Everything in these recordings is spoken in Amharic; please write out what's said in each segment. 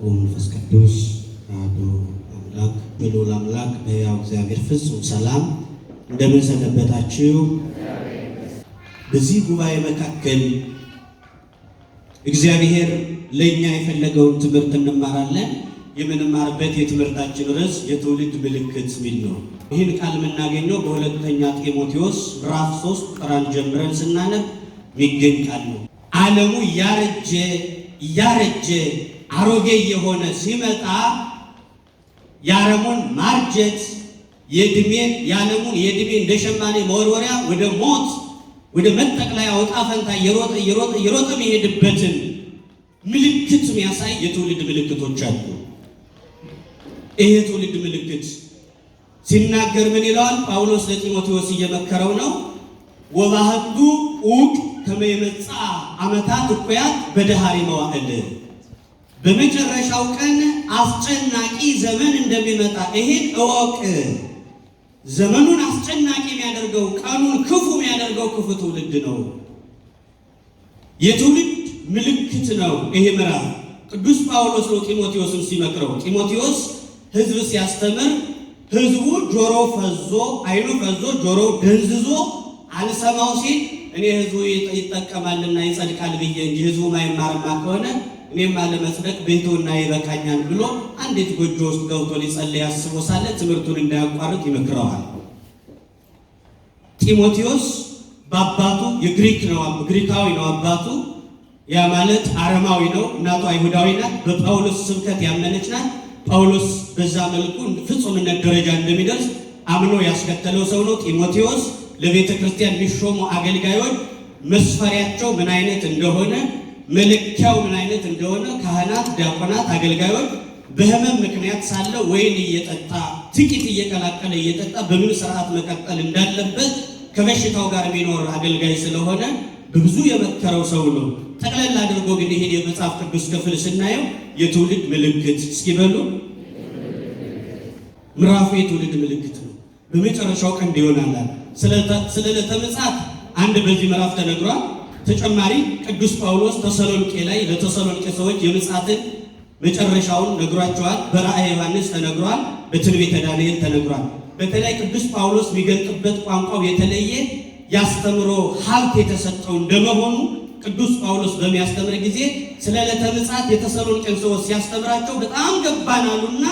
ወመንፈስ ቅዱስ አሐዱ አምላክ በልዑል አምላክ በሕያው እግዚአብሔር ፍጹም ሰላም እንደምን ሰነበታችሁ? በዚህ ጉባኤ መካከል እግዚአብሔር ለኛ የፈለገውን ትምህርት እንማራለን። የምንማርበት የትምህርታችን ርዕስ የትውልድ ምልክት የሚል ነው። ይህን ቃል የምናገኘው በሁለተኛ ጢሞቴዎስ ምዕራፍ 3 ቁጥር 1 ጀምረን ስናነብ የሚገኝ ቃል ነው። ዓለሙ እያረጀ አሮጌ የሆነ ሲመጣ የዓለሙን ማርጀት የዓለሙን የዕድሜ እንደ ሸማኔ መወርወሪያ ወደ ሞት ወደ መጠቅለያ ወጣ ፈንታ እየሮጠ የሚሄድበትን ምልክት የሚያሳይ የትውልድ ምልክቶች አሉ። ይሄ የትውልድ ምልክት ሲናገር ምን ይለዋል? ጳውሎስ ለጢሞቴዎስ እየመከረው ነው። ወባህቱ ኡቅ ከመ ይመጽአ ዓመታት እኩያት በደሃሪ መዋዕል፣ በመጨረሻው ቀን አስጨናቂ ዘመን እንደሚመጣ ይሄን እወቅ። ዘመኑን አስጨናቂ የሚያደርገው ቀኑን ክፉ የሚያደርገው ክፉ ትውልድ ነው። የትውልድ ምልክት ነው ይሄ ምዕራፍ። ቅዱስ ጳውሎስ ነው ጢሞቴዎስን ሲመክረው። ጢሞቴዎስ ሕዝብ ሲያስተምር ሕዝቡ ጆሮ ፈዞ አይኑ ፈዞ ጆሮ ደንዝዞ አልሰማው ሲል እኔ ሕዝቡ ይጠቀማልና ይጸድቃል ብዬ እንጂ ሕዝቡ ማይማርማ ከሆነ እኔም አለመጽደቅ ቤቱና ይበቃኛል ብሎ አንዲት ጎጆ ውስጥ ገብቶ ሊጸልይ አስቦ ሳለ ትምህርቱን እንዳያቋርጥ ይመክረዋል። ጢሞቴዎስ በአባቱ ግሪካዊ ነው አባቱ። ያ ማለት አረማዊ ነው። እናቱ አይሁዳዊ ናት። በጳውሎስ ስብከት ያመነች ናት። ጳውሎስ በዛ መልኩ ፍጹምነት ደረጃ እንደሚደርስ አምኖ ያስከተለው ሰው ነው። ጢሞቴዎስ ለቤተ ክርስቲያን የሚሾሙ አገልጋዮች መስፈሪያቸው ምን አይነት እንደሆነ መለኪያው ምን አይነት እንደሆነ ካህናት፣ ዲያቆናት፣ አገልጋዮች በሕመም ምክንያት ሳለ ወይን እየጠጣ ጥቂት እየቀላቀለ እየጠጣ በምን ስርዓት መቀጠል እንዳለበት ከበሽታው ጋር የሚኖር አገልጋይ ስለሆነ በብዙ የመከረው ሰው ነው። ጠቅለል አድርጎ ግን ይሄን የመጽሐፍ ቅዱስ ክፍል ስናየው የትውልድ ምልክት እስኪበሉ ምዕራፉ የትውልድ ምልክት ነው። በመጨረሻው ቀን ይሆናል። ስለ ዕለተ ምጽአት አንድ በዚህ ምዕራፍ ተነግሯል። ተጨማሪ ቅዱስ ጳውሎስ ተሰሎንቄ ላይ ለተሰሎንቄ ሰዎች የምጽአትን መጨረሻውን ነግሯቸዋል። በራእየ ዮሐንስ ተነግሯል። በትንቢተ ዳንኤል ተነግሯል። በተለይ ቅዱስ ጳውሎስ የሚገልጥበት ቋንቋው የተለየ ያስተምሮ ሀብት የተሰጠው እንደመሆኑ ቅዱስ ጳውሎስ በሚያስተምር ጊዜ ስለ ዕለተ ምጽአት የተሰሎንቄን ሰዎች ሲያስተምራቸው በጣም ገባናሉና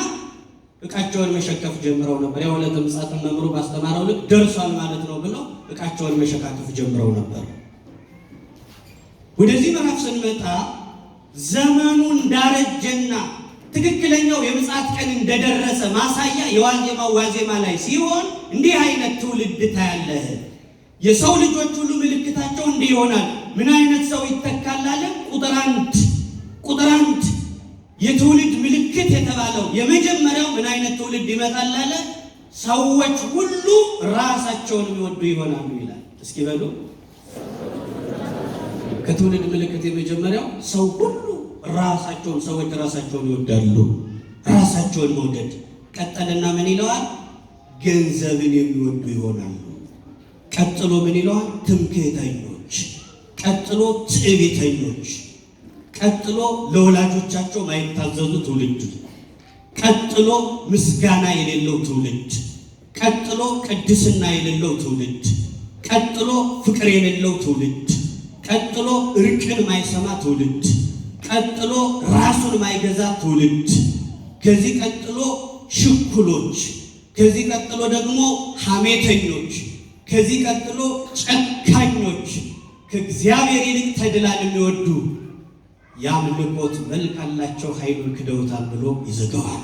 ዕቃቸውን መሸከፍ ጀምረው ነበር። ያው ዕለተ ምጽአትን መምሩ ባስተማረው ልክ ደርሷል ማለት ነው ብለው ዕቃቸውን መሸካከፍ ጀምረው ነበር። ወደዚህ ምዕራፍ ስንመጣ ዘመኑ እንዳረጀና ትክክለኛው የምጽአት ቀን እንደደረሰ ማሳያ የዋዜማው ዋዜማ ላይ ሲሆን እንዲህ አይነት ትውልድ ታያለህ። የሰው ልጆች ሁሉ ምልክታቸው እንዲህ ይሆናል። ምን አይነት ሰው ይተካላል? ቁጥር አንድ የትውልድ ምልክት የተባለው የመጀመሪያው ምን አይነት ትውልድ ይመጣል አለ? ሰዎች ሁሉ ራሳቸውን የሚወዱ ይሆናሉ ይላል። እስኪ በሉ ከትውልድ ምልክት የመጀመሪያው ሰው ሁሉ ሰዎች ራሳቸውን ይወዳሉ። ራሳቸውን መውደድ ቀጠልና ምን ይለዋል? ገንዘብን የሚወዱ ይሆናሉ። ቀጥሎ ምን ይለዋል? ትምክህተኞች፣ ቀጥሎ ትዕቢተኞች፣ ቀጥሎ ለወላጆቻቸው ማይታዘዙ ትውልድ፣ ቀጥሎ ምስጋና የሌለው ትውልድ፣ ቀጥሎ ቅድስና የሌለው ትውልድ፣ ቀጥሎ ፍቅር የሌለው ትውልድ፣ ቀጥሎ እርቅን ማይሰማ ትውልድ፣ ቀጥሎ ራሱን ማይገዛ ትውልድ፣ ከዚህ ቀጥሎ ሽኩሎች፣ ከዚህ ቀጥሎ ደግሞ ሐሜተኞች፣ ከዚህ ቀጥሎ ጨካኞች፣ ከእግዚአብሔር ይልቅ ተድላን የሚወዱ የአምልኮት መልክ አላቸው፣ ኃይሉን ክደውታል ብሎ ይዘጋዋል።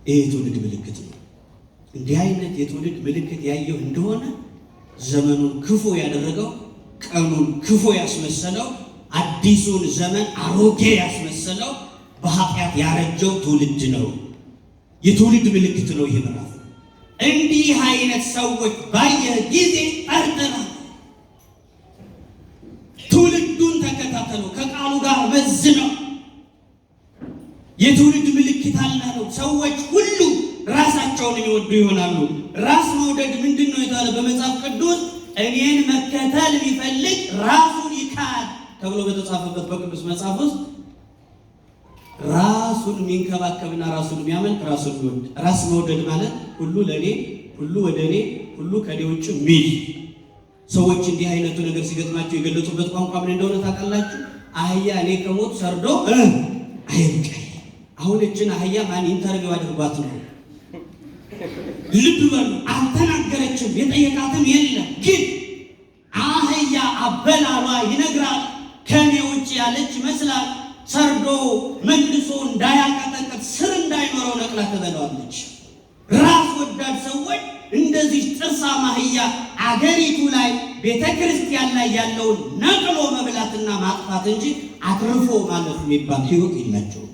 ይህ የትውልድ ምልክት ነው። እንዲህ አይነት የትውልድ ምልክት ያየው እንደሆነ ዘመኑን ክፉ ያደረገው፣ ቀኑን ክፉ ያስመሰለው፣ አዲሱን ዘመን አሮጌ ያስመሰለው በኃጢአት ያረጀው ትውልድ ነው። የትውልድ ምልክት ነው ይህ ምዕራፍ። እንዲህ አይነት ሰዎች ባየህ ጊዜ ጠርጥረህ ትውልዱን ተከታተሉ፣ ከቃሉ ጋር መዝነው። የትውልድ ምልክት አለው። ሰዎች ሁሉ ራሳቸውን የሚወዱ ይሆናሉ። ራስ መውደድ ምንድን ነው የተባለ በመጽሐፍ ቅዱስ? እኔን መከተል የሚፈልግ ራሱን ይካድ ተብሎ በተጻፈበት በቅዱስ መጽሐፍ ውስጥ ራሱን የሚንከባከብና ራሱን የሚያመልክ ራሱን የሚወድ ራስ መውደድ ማለት ሁሉ ለኔ ሁሉ ወደ እኔ ሁሉ ከኔ ውጭ ሚል ሰዎች እንዲህ አይነቱ ነገር ሲገጥማቸው የገለጹበት ቋንቋ ምን እንደሆነ ታውቃላችሁ? አህያ እኔ ከሞት ሰርዶ አይብቀኝ። አሁን እችን አህያ ማን ኢንተርቪው አድርጓት ነው? ልብ በሉ፣ አልተናገረችም፣ የጠየቃትም የለም። ግን አህያ አበላሏ ይነግራል። ከኔ ውጭ ያለች ይመስላል። ሰርዶ መልሶ እንዳያቀጠቅጥ ስር እንዳይኖረው ነቅላ ትበላዋለች። ራስ ወዳድ ሰዎች እንደዚህ ጥርሳም አህያ አገሪቱ ላይ ቤተክርስቲያን ላይ ያለውን ነቅሎ መብላትና ማጥፋት እንጂ አትርፎ ማለት የሚባል ህይወት የላቸው።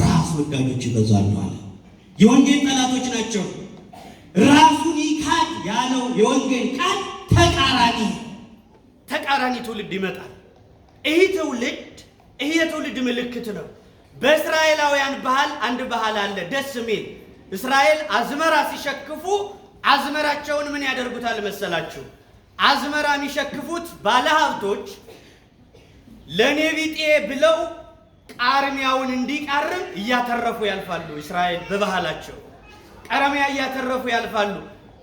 ራስ ወዳዶች ይበዛሉ አለ። የወንጌል ጠላቶች ናቸው። ራሱን ይካድ ያለው የወንጌል ቃል ተቃራኒ ትውልድ ይመጣል። ይህ የትውልድ ምልክት ነው። በእስራኤላውያን ባህል አንድ ባህል አለ ደስ የሚል። እስራኤል አዝመራ ሲሸክፉ አዝመራቸውን ምን ያደርጉታል መሰላችሁ? አዝመራ የሚሸክፉት ባለሀብቶች ለኔ ቢጤ ብለው ቃርሚያውን እንዲቃርም እያተረፉ ያልፋሉ። እስራኤል በባህላቸው ቀርሚያ እያተረፉ ያልፋሉ።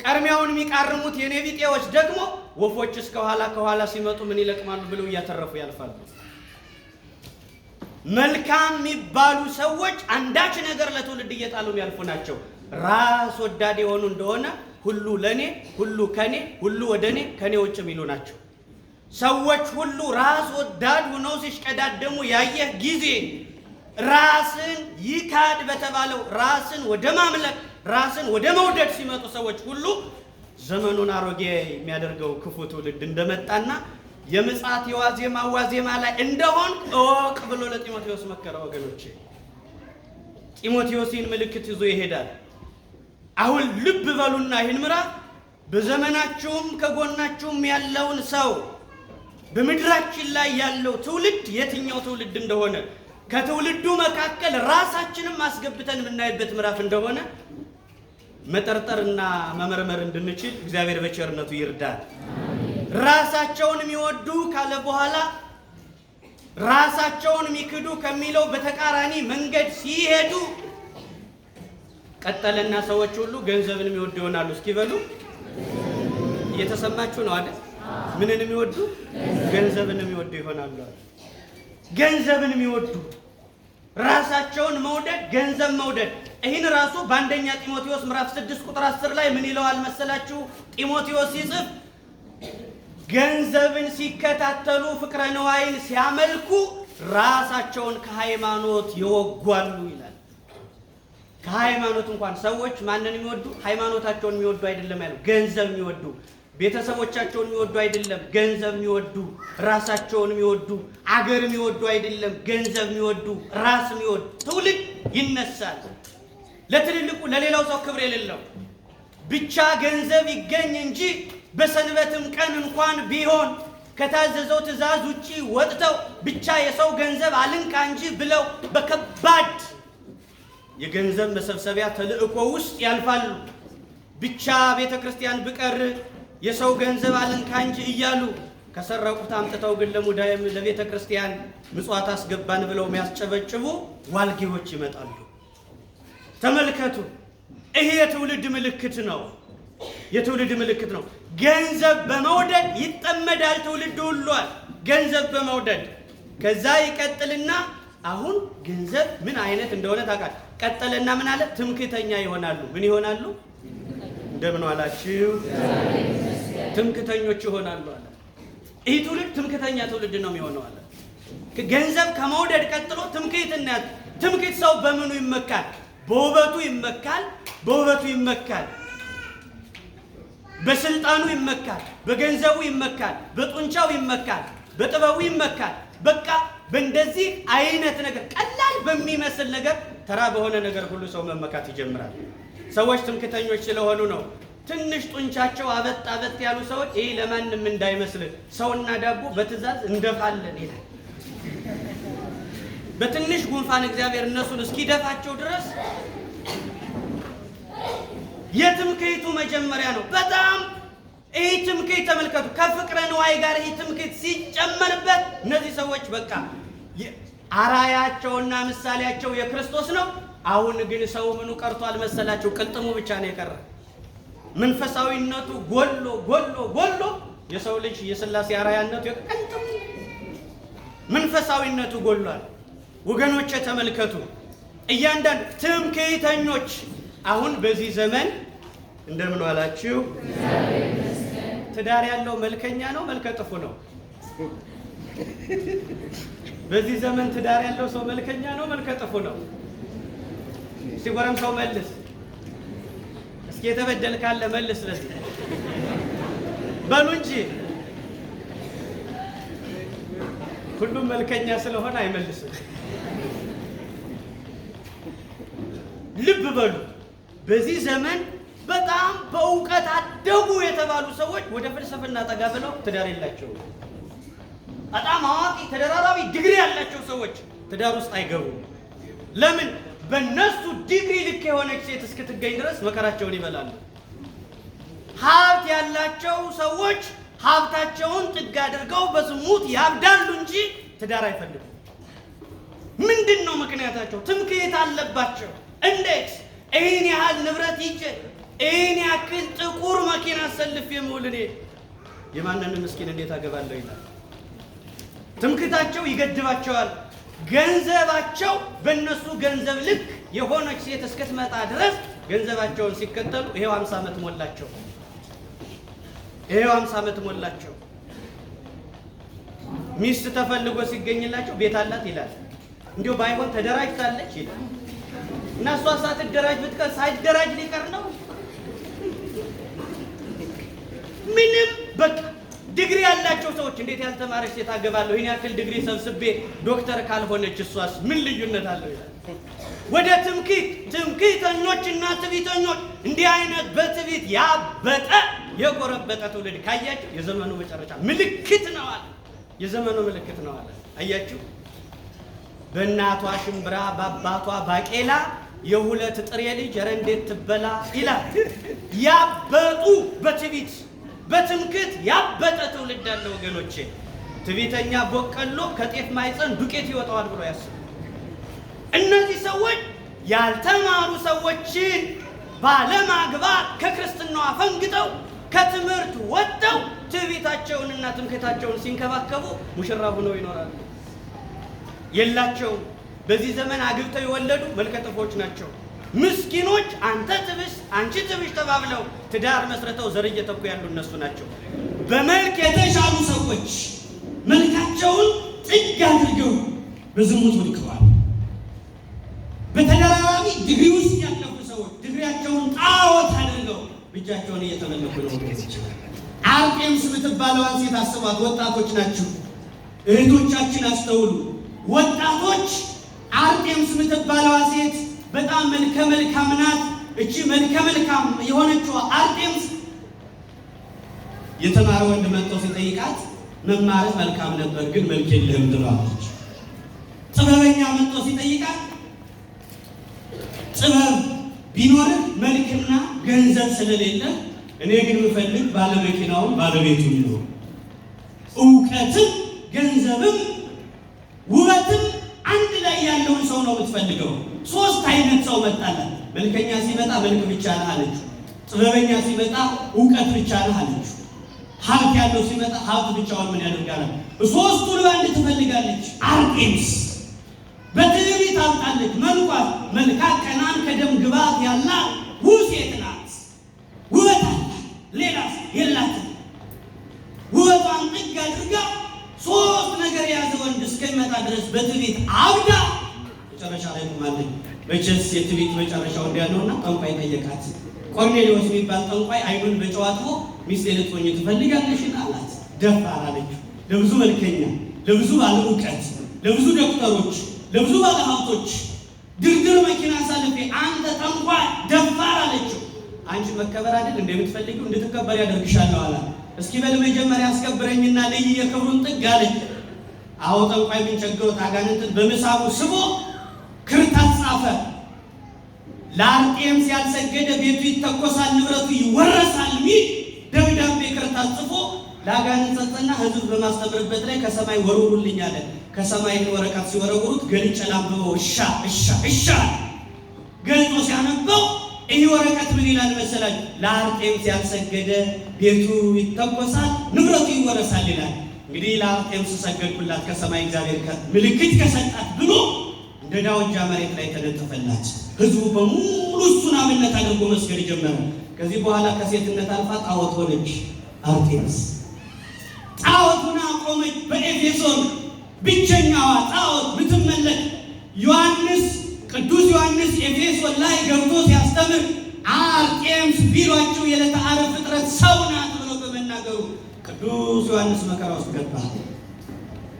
ቀርሚያውን የሚቃርሙት የኔ ቢጤዎች ደግሞ ወፎች ከኋላ ሲመጡ ምን ይለቅማሉ ብለው እያተረፉ ያልፋሉ። መልካም የሚባሉ ሰዎች አንዳች ነገር ለትውልድ እየጣሉ ያልፉ ናቸው። ራስ ወዳድ የሆኑ እንደሆነ ሁሉ ለኔ፣ ሁሉ ከኔ፣ ሁሉ ወደኔ ከኔ ውጭ የሚሉ ናቸው። ሰዎች ሁሉ ራስ ወዳድ ሆነው ሲሽቀዳደሙ ያየህ ጊዜ ራስን ይካድ በተባለው ራስን ወደ ማምለክ ራስን ወደ መውደድ ሲመጡ ሰዎች ሁሉ ዘመኑን አሮጌ የሚያደርገው ክፉ ትውልድ እንደመጣና የምጽአት ዋዜማ ላይ እንደሆን እወቅ ብሎ ለጢሞቴዎስ መከረ። ወገኖቼ ጢሞቴዎስን ምልክት ይዞ ይሄዳል። አሁን ልብ በሉና ይህን ምዕራፍ በዘመናችሁም ከጎናችሁም ያለውን ሰው በምድራችን ላይ ያለው ትውልድ የትኛው ትውልድ እንደሆነ ከትውልዱ መካከል ራሳችንን ማስገብተን የምናይበት ምዕራፍ እንደሆነ መጠርጠርና መመርመር እንድንችል እግዚአብሔር በቸርነቱ ይርዳል። ራሳቸውን የሚወዱ ካለ በኋላ ራሳቸውን የሚክዱ ከሚለው በተቃራኒ መንገድ ሲሄዱ ቀጠለና ሰዎች ሁሉ ገንዘብን የሚወዱ ይሆናሉ። እስኪ በሉ እየተሰማችሁ ነው አይደል? ምንን የሚወዱ? ገንዘብን የሚወዱ ይሆናሉ። ገንዘብን የሚወዱ ራሳቸውን መውደድ፣ ገንዘብ መውደድ። ይህን ራሱ በአንደኛ ጢሞቴዎስ ምዕራፍ 6 ቁጥር 10 ላይ ምን ይለዋል መሰላችሁ? ጢሞቴዎስ ሲጽፍ ገንዘብን ሲከታተሉ ፍቅረ ነዋይን ሲያመልኩ ራሳቸውን ከሃይማኖት ይወጓሉ ይላል። ከሃይማኖት እንኳን ሰዎች ማንን የሚወዱ? ሃይማኖታቸውን የሚወዱ አይደለም ያለው፣ ገንዘብ የሚወዱ ቤተሰቦቻቸውን የሚወዱ አይደለም፣ ገንዘብ የሚወዱ ራሳቸውን የሚወዱ አገር የሚወዱ አይደለም፣ ገንዘብ የሚወዱ ራስ የሚወዱ ትውልድ ይነሳል። ለትልልቁ ለሌላው ሰው ክብር የሌለው ብቻ ገንዘብ ይገኝ እንጂ በሰንበትም ቀን እንኳን ቢሆን ከታዘዘው ትእዛዝ ውጪ ወጥተው ብቻ የሰው ገንዘብ አልንካ እንጂ ብለው በከባድ የገንዘብ መሰብሰቢያ ተልእኮ ውስጥ ያልፋሉ። ብቻ ቤተክርስቲያን ብቀር የሰው ገንዘብ አልንካ እንጂ እያሉ ከሰረቁት አምጥተው ግን ለሙዳየም ለቤተክርስቲያን ምጽዋት አስገባን ብለው የሚያስጨበጭቡ ዋልጌዎች ይመጣሉ። ተመልከቱ፣ ይሄ የትውልድ ምልክት ነው። የትውልድ ምልክት ነው። ገንዘብ በመውደድ ይጠመዳል ትውልድ ሁሏል። ገንዘብ በመውደድ ከዛ ይቀጥልና አሁን ገንዘብ ምን አይነት እንደሆነ ታውቃለህ። ቀጠለና ምን አለ? ትምክህተኛ ይሆናሉ። ምን ይሆናሉ? እንደምን ዋላችሁ? ትምክህተኞች ይሆናሉ አለ። ይህ ትውልድ ትምክህተኛ ትውልድ ነው የሚሆነው አለ። ገንዘብ ከመውደድ ቀጥሎ ትምክህትና ትምክህት ሰው በምኑ ይመካል? በውበቱ ይመካል። በውበቱ ይመካል። በስልጣኑ ይመካል። በገንዘቡ ይመካል። በጡንቻው ይመካል። በጥበቡ ይመካል። በቃ በእንደዚህ አይነት ነገር ቀላል በሚመስል ነገር ተራ በሆነ ነገር ሁሉ ሰው መመካት ይጀምራል። ሰዎች ትምክህተኞች ስለሆኑ ነው። ትንሽ ጡንቻቸው አበጥ ያሉ ሰዎች ይሄ ለማንም እንዳይመስል ሰውና ዳቦ በትእዛዝ እንደፋለን ይላል። በትንሽ ጉንፋን እግዚአብሔር እነሱን እስኪደፋቸው ድረስ የትምክህቱ መጀመሪያ ነው። በጣም ይሄ ትምክህት ተመልከቱ፣ ከፍቅረ ነዋይ ጋር ይሄ ትምክህት ሲጨመርበት እነዚህ ሰዎች በቃ አራያቸውና ምሳሌያቸው የክርስቶስ ነው። አሁን ግን ሰው ምኑ ቀርቷል መሰላችሁ? ቅልጥሙ ብቻ ነው የቀረ። መንፈሳዊነቱ ጎሎ የሰው ልጅ የሥላሴ አራያነቱ ቅልጥሙ መንፈሳዊነቱ ጎሏል። ወገኖቼ ተመልከቱ። እያንዳንዱ ትምክህተኞች አሁን በዚህ ዘመን እንደምን ዋላችሁ? ትዳር ያለው መልከኛ ነው መልከ ጥፉ ነው? በዚህ ዘመን ትዳር ያለው ሰው መልከኛ ነው መልከ ጥፉ ነው? እስቲ ጎረምሳው መልስ። እስኪ የተበደል ካለ መልስ። ለዚህ በሉ እንጂ ሁሉም መልከኛ ስለሆነ አይመልስም። ልብ በሉ። በዚህ ዘመን በጣም በእውቀት አደጉ የተባሉ ሰዎች ወደ ፍልስፍና ጠጋ ብለው ትዳር የላቸውም። በጣም አዋቂ ተደራራቢ ዲግሪ ያላቸው ሰዎች ትዳር ውስጥ አይገቡም። ለምን? በእነሱ ዲግሪ ልክ የሆነች ሴት እስክትገኝ ድረስ መከራቸውን ይበላሉ። ሀብት ያላቸው ሰዎች ሀብታቸውን ጥግ አድርገው በዝሙት ያብዳሉ እንጂ ትዳር አይፈልጉም። ምንድን ነው ምክንያታቸው? ትምክህት አለባቸው። እንዴት ይህን ያህል ንብረት ይዤ ይህን ያክል ጥቁር መኪና አሰልፍ የምውል እኔ የማንን ምስኪን እንዴት አገባለሁ ይላል። ትምክህታቸው ይገድባቸዋል። ገንዘባቸው በእነሱ ገንዘብ ልክ የሆነች ሴት እስክትመጣ ድረስ ገንዘባቸውን ሲከተሉ ይሄው 50 ዓመት ሞላቸው። ይሄው 50 ዓመት ሞላቸው። ሚስት ተፈልጎ ሲገኝላቸው ቤት አላት ይላል። እንዲሁ ባይሆን ተደራጅታለች ይላል። እና እሷ ሳትደራጅ ብትቀር ሳይደራጅ ሊቀር ነው። ምንም በቃ ዲግሪ ያላቸው ሰዎች እንዴት ያልተማረች ሴት አገባለሁ? ይሄን ያክል ዲግሪ ሰብስቤ ዶክተር ካልሆነች እሷስ ምን ልዩነት አለው ይላል። ወደ ትምክህተኞችና ትዕቢተኞች እንዲህ አይነት በትዕቢት ያበጠ የጎረበጠ ትውልድ ካያችሁ የዘመኑ መጨረሻ ምልክት ነው አለ። የዘመኑ ምልክት ነው አለ። አያችሁ፣ በእናቷ ሽምብራ በአባቷ ባቄላ የሁለት ጥሬ ልጅ ኧረ እንዴት ትበላ ይላል። ያበጡ በትዕቢት በትምክህት ያበጠ ትውልድ አለ ወገኖቼ። ትዕቢተኛ ቦቀሎ ከጤፍ ማይፀን ዱቄት ይወጣዋል ብሎ ያስቡ። እነዚህ ሰዎች ያልተማሩ ሰዎችን ባለማግባት ከክርስትናው አፈንግጠው ከትምህርት ወጥተው ትዕቢታቸውንና ትምክህታቸውን ሲንከባከቡ ሙሽራ ሆነው ይኖራሉ። የላቸውም። በዚህ ዘመን አግብተው የወለዱ መልከጥፎች ናቸው። ምስኪኖች አንተ ትብስ አንቺ ትብሽ ተባብለው ትዳር መስርተው ዘር እየተኩ ያሉ እነሱ ናቸው። በመልክ የተሻሉ ሰዎች መልካቸውን ጥግ አድርገው በዝሙት ወድቀዋል። በተደራራቢ ዲግሪ ውስጥ ያለፉ ሰዎች ዲግሪያቸውን ጣዖት አድርገው ብቻቸውን እየተመለኩ ነው። አርጤምስ የምትባለዋን ሴት አስቧት። ወጣቶች ናችሁ እህቶቻችን አስተውሉ። ወጣቶች አርጤምስ የምትባለዋ ሴት በጣም መልከ መልካም ናት። እቺ መልከ መልካም የሆነችው አርጤምስ የተማረ ወንድ መጥቶ ሲጠይቃት መማር መልካም ነበር ግን መልክ የለህም ትላለች። ጥበበኛ መጥቶ ሲጠይቃት ጥበብ ቢኖርህ መልክና ገንዘብ ስለሌለ እኔ ግን የምፈልግ ባለመኪናውን ባለቤቱ ነው። እውቀትም ገንዘብም ውበትም አንድ ላይ ያለውን ሰው ነው የምትፈልገው። ሶስት አይነት ሰው መጣላት። መልከኛ ሲመጣ መልክ ብቻ ነህ አለችው። ጥበበኛ ሲመጣ እውቀት ብቻ ነህ አለችው። ሀብት ያለው ሲመጣ ሀብት ብቻውን ምን ያደርጋል? ሶስቱን በአንድ ትፈልጋለች። አርጤምስ በትዕቢት አምጣለች። መልኳት መልካ ቀናን ከደም ግባት ያላት ውብ ሴት ናት። ውበት አላት፣ ሌላ የላትም። ውበቷን ጥግ አድርጋ ሶስት ነገር የያዘ ወንድ እስከሚመጣ ድረስ በትዕቢት አብዳ መጨረሻ ላይ ቆማለች። በቸስ የትዕቢት መጨረሻው እንዲያለውና ጠንቋይ ጠየቃት። ቆርኔሌዎስ የሚባል ጠንቋይ አይኑን በጨዋጥቦ ሚስት ልትሆኚ ትፈልጋለሽን አላት። ደፋር አለችው። ለብዙ መልከኛ፣ ለብዙ ባለ እውቀት፣ ለብዙ ዶክተሮች፣ ለብዙ ባለ ሀብቶች ድርድር መኪና ሳልፌ አንተ ጠንቋይ ደፋር አለችው። አንቺ መከበር አይደል እንደምትፈልጊው እንድትከበር ያደርግሻለሁ አላት። እስኪ በል መጀመሪያ አስከብረኝና ለይ የክብሩን ጥግ አለች። አዎ ጠንቋይ ምን ቸገረው? አጋንንትን በምሳቡ ስቦ ክርታት ጻፈ። ለአርጤምስ ያልሰገደ ቤቱ ይተኮሳል፣ ንብረቱ ይወረሳል ሚል ደብዳቤ ክርታት ጽፎ ለአጋንንት ሰጠና ሕዝብ በማስተምርበት ላይ ከሰማይ ወርውሩልኝ አለ። ከሰማይ ወረቀት ሲወረውሩት ገልጬ ላንብበው እሻ ገልጦ ሲያነበው ይህ ወረቀት ምን ይላል መሰላችሁ? ለአርጤምስ ያልሰገደ ቤቱ ይተኮሳል፣ ንብረቱ ይወረሳል ይላል። እንግዲህ ለአርጤምስ ሰገድኩላት ከሰማይ እግዚአብሔር ምልክት ከሰጣት ብሎ እንደ ዳውጃ መሬት ላይ ተነጠፈላት። ህዝቡ በሙሉ እሱን አብነት አድርጎ መስገድ ጀመረ። ከዚህ በኋላ ከሴትነት አልፋ ጣዖት ሆነች። አርጤምስ ጣዖቱን አቆመች። በኤፌሶን ብቸኛዋ ጣዖት ምትመለክ ቅዱስ ዮሐንስ ኤፌሶን ላይ ገብቶ ሲያስተምር አርጤምስ ቢሏቸው የዕለተ ዓርብ ፍጥረት ሰው ናት ብሎ በመናገሩ ቅዱስ ዮሐንስ መከራ ውስጥ ገባ።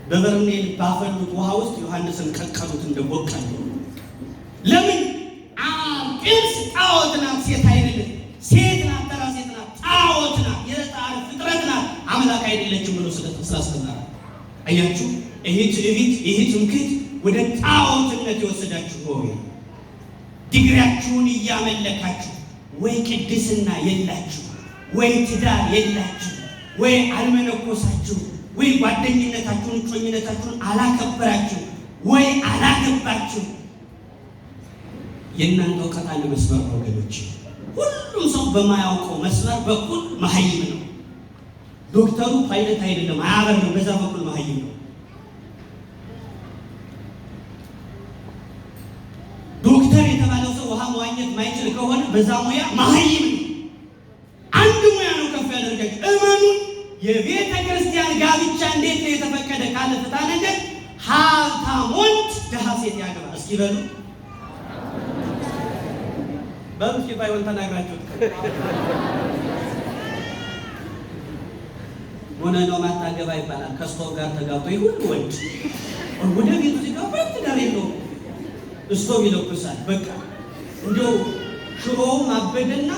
በበርሜል ባፈሉት ውሃ ውስጥ ዮሐንስን ቀቀሉት እንደቦቀሉ። ለምን? አርጤምስ ጣዖት ናት፣ ሴት አይደለች። ሴት ናት፣ ተራ ሴት ናት፣ ጣዖት ናት፣ የዕለተ ዓርብ ፍጥረት ናት፣ አምላክ አይደለችም ብሎ ስላስተማረ አያችሁ። ይሄ ትምክህት ወደ ጣዖትነት የወሰዳችሁ ሆይ ዲግሪያችሁን እያመለካችሁ ወይ ቅድስና የላችሁ፣ ወይ ትዳር የላችሁ፣ ወይ አልመነኮሳችሁ፣ ወይ ጓደኝነታችሁን እጮኝነታችሁን አላከበራችሁ፣ ወይ አላገባችሁ። የእናንተ እውቀት አንድ መስመር ነው ወገኖች። ሁሉም ሰው በማያውቀው መስመር በኩል መሀይም ነው። ዶክተሩ ፓይለት አይደለም፣ አያበርም፣ በዛ በኩል መሀይም ነው። ዶክተር የተባለው ሰው ውሃ መዋኘት ማይችል ከሆነ በዛ ሙያ መሀይም ነው። አንድ ሙያ ነው ከፍ ያደርጋችሁ። እመኑን። የቤተ ክርስቲያን ጋብቻ እንዴት ነው የተፈቀደ ካለ ፍታ ነገር ሀብታም ወንድ ደሃ ሴት ያገባ። እስኪ በሉ እስኪ ባይሆን ተናግራችሁት ሆነ ነው ማታገባ ይባላል። ከስቶቭ ጋር ተጋብቶ ይሁን ወንድ ወደ ቤቱ ሲገባ ትዳር የለውም። ስቶቭ ይለኩሳል። በቃ እንደው ሽሮውም አበደና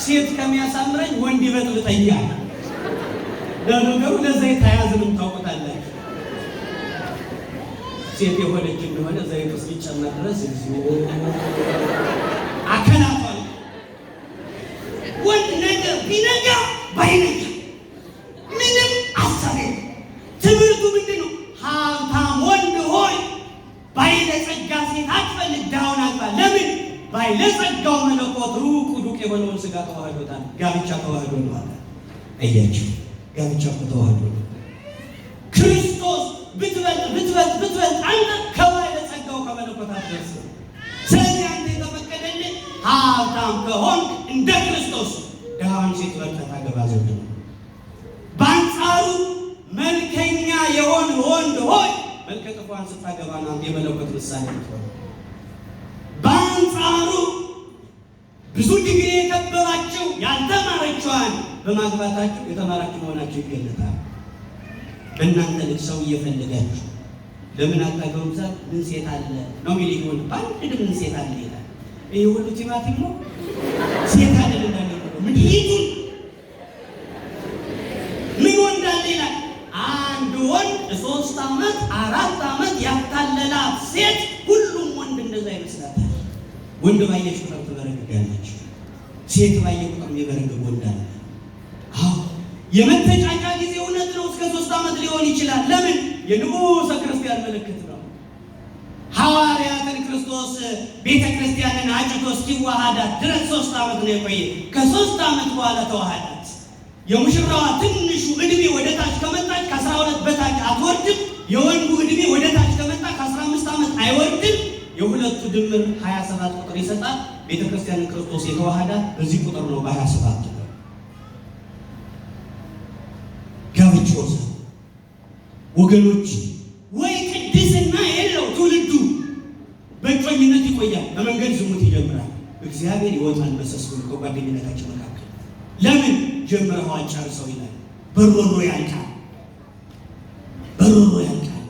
ሴት ከሚያሳምረኝ ወንድ ይበጥብጠኛል። ለነገሩ ለዘይት አያዝንም ታውቁታላችሁ። ሴት የሆነች እንደሆነ ዘይት ውስጥ ይጨመር ድረስ አከናቷል። ወንድ ነገር ቢነጋ ባይነጋ ምንም አሳቤ። ትምህርቱ ምንድን ነው? ሀብታም ወንድ ሆይ ባይለጸጋ ሴት አትፈልግ፣ ዳውን አግባ። ለምን? ባይለጸጋው መለኮት ሩቅ ዱቅ የሆነውን ስጋ ተዋህዶታል። ጋብቻ ተዋህዶ ነው አለ። አያችሁ፣ ጋብቻ ተዋህዶ ነው። ክርስቶስ ብትበልጥ አንተ ከባይለጸጋው ከመለኮት አትደርስም። ስለዚህ አንተ የተፈቀደልህ ሀብታም ከሆንክ እንደ ክርስቶስ ድሃዋን ሴት በልጠህ ታገባ ዘንድ ነው። በአንጻሩ መልከኛ የሆን ወንድ ሆይ መልከ ጥፏን ስታገባ ነው የመለኮት ምሳሌ ነው። በአንጻሩ ብዙ ዲግሪ የከበባችሁ ያልተማረችዋን በማግባታችሁ የተማራችሁ መሆናችሁ ይገለጣል። በእናንተ ልጅ ሰው እየፈለጋችሁ ለምን አታገቡም? ምን ሴት አለ ነው ሚል ይሁን ባንድ ምን ሴት አለ ይላል። ይሄ ሁሉ ቲማቲም ነው ሴት አለ እንዳለ ምን ይሁን ምን ወንድ አለ ይላል። አንድ ወንድ 3 ዓመት 4 ዓመት ያታለላት ሴት ሁሉም ወንድ እንደዛ ይመስላታል። ወንድ ባየሽ ቁጥር ትበረግጋለች፣ ሴት ባየ ቁጥር የሚበረግግ ወንድ አለ። አዎ የመተጫጫ ጊዜ እውነት ነው፣ እስከ 3 ዓመት ሊሆን ይችላል። ለምን? የንጉሠ ክርስቲያን ምልክት ነው። ሐዋርያትን ክርስቶስ ቤተ ክርስቲያንን አጭቶ እስኪዋሃዳት ድረስ 3 ዓመት ነው የቆየ። ከ3 ዓመት በኋላ ተዋሃዳት። የሙሽራዋ ትንሹ እድሜ ወደ ታች ከመጣች ከ12 በታች አትወርድም። የወንዱ እድሜ ወደ ታች ከመጣ ከ15 ዓመት አይወርድም። የሁለቱ ድምር 27 ቁጥር ይሰጣል። ቤተ ክርስቲያንን ክርስቶስ የተዋሃዳት በዚህ ቁጥር ነው፣ በ27 ነው። ጋብቻው ወገኖች ወይ ቅድስና የለው ትውልዱ በእጮኝነት ይቆያል፣ በመንገድ ዝሙት ይጀምራል። እግዚአብሔር ይወጣል መሰስ ብሎ ከጓደኝነታቸው መካከል። ለምን? ጀምረው አጨርሰው ይላል። በሮሮ ያልቃል፣ በሮሮ ያልቃል።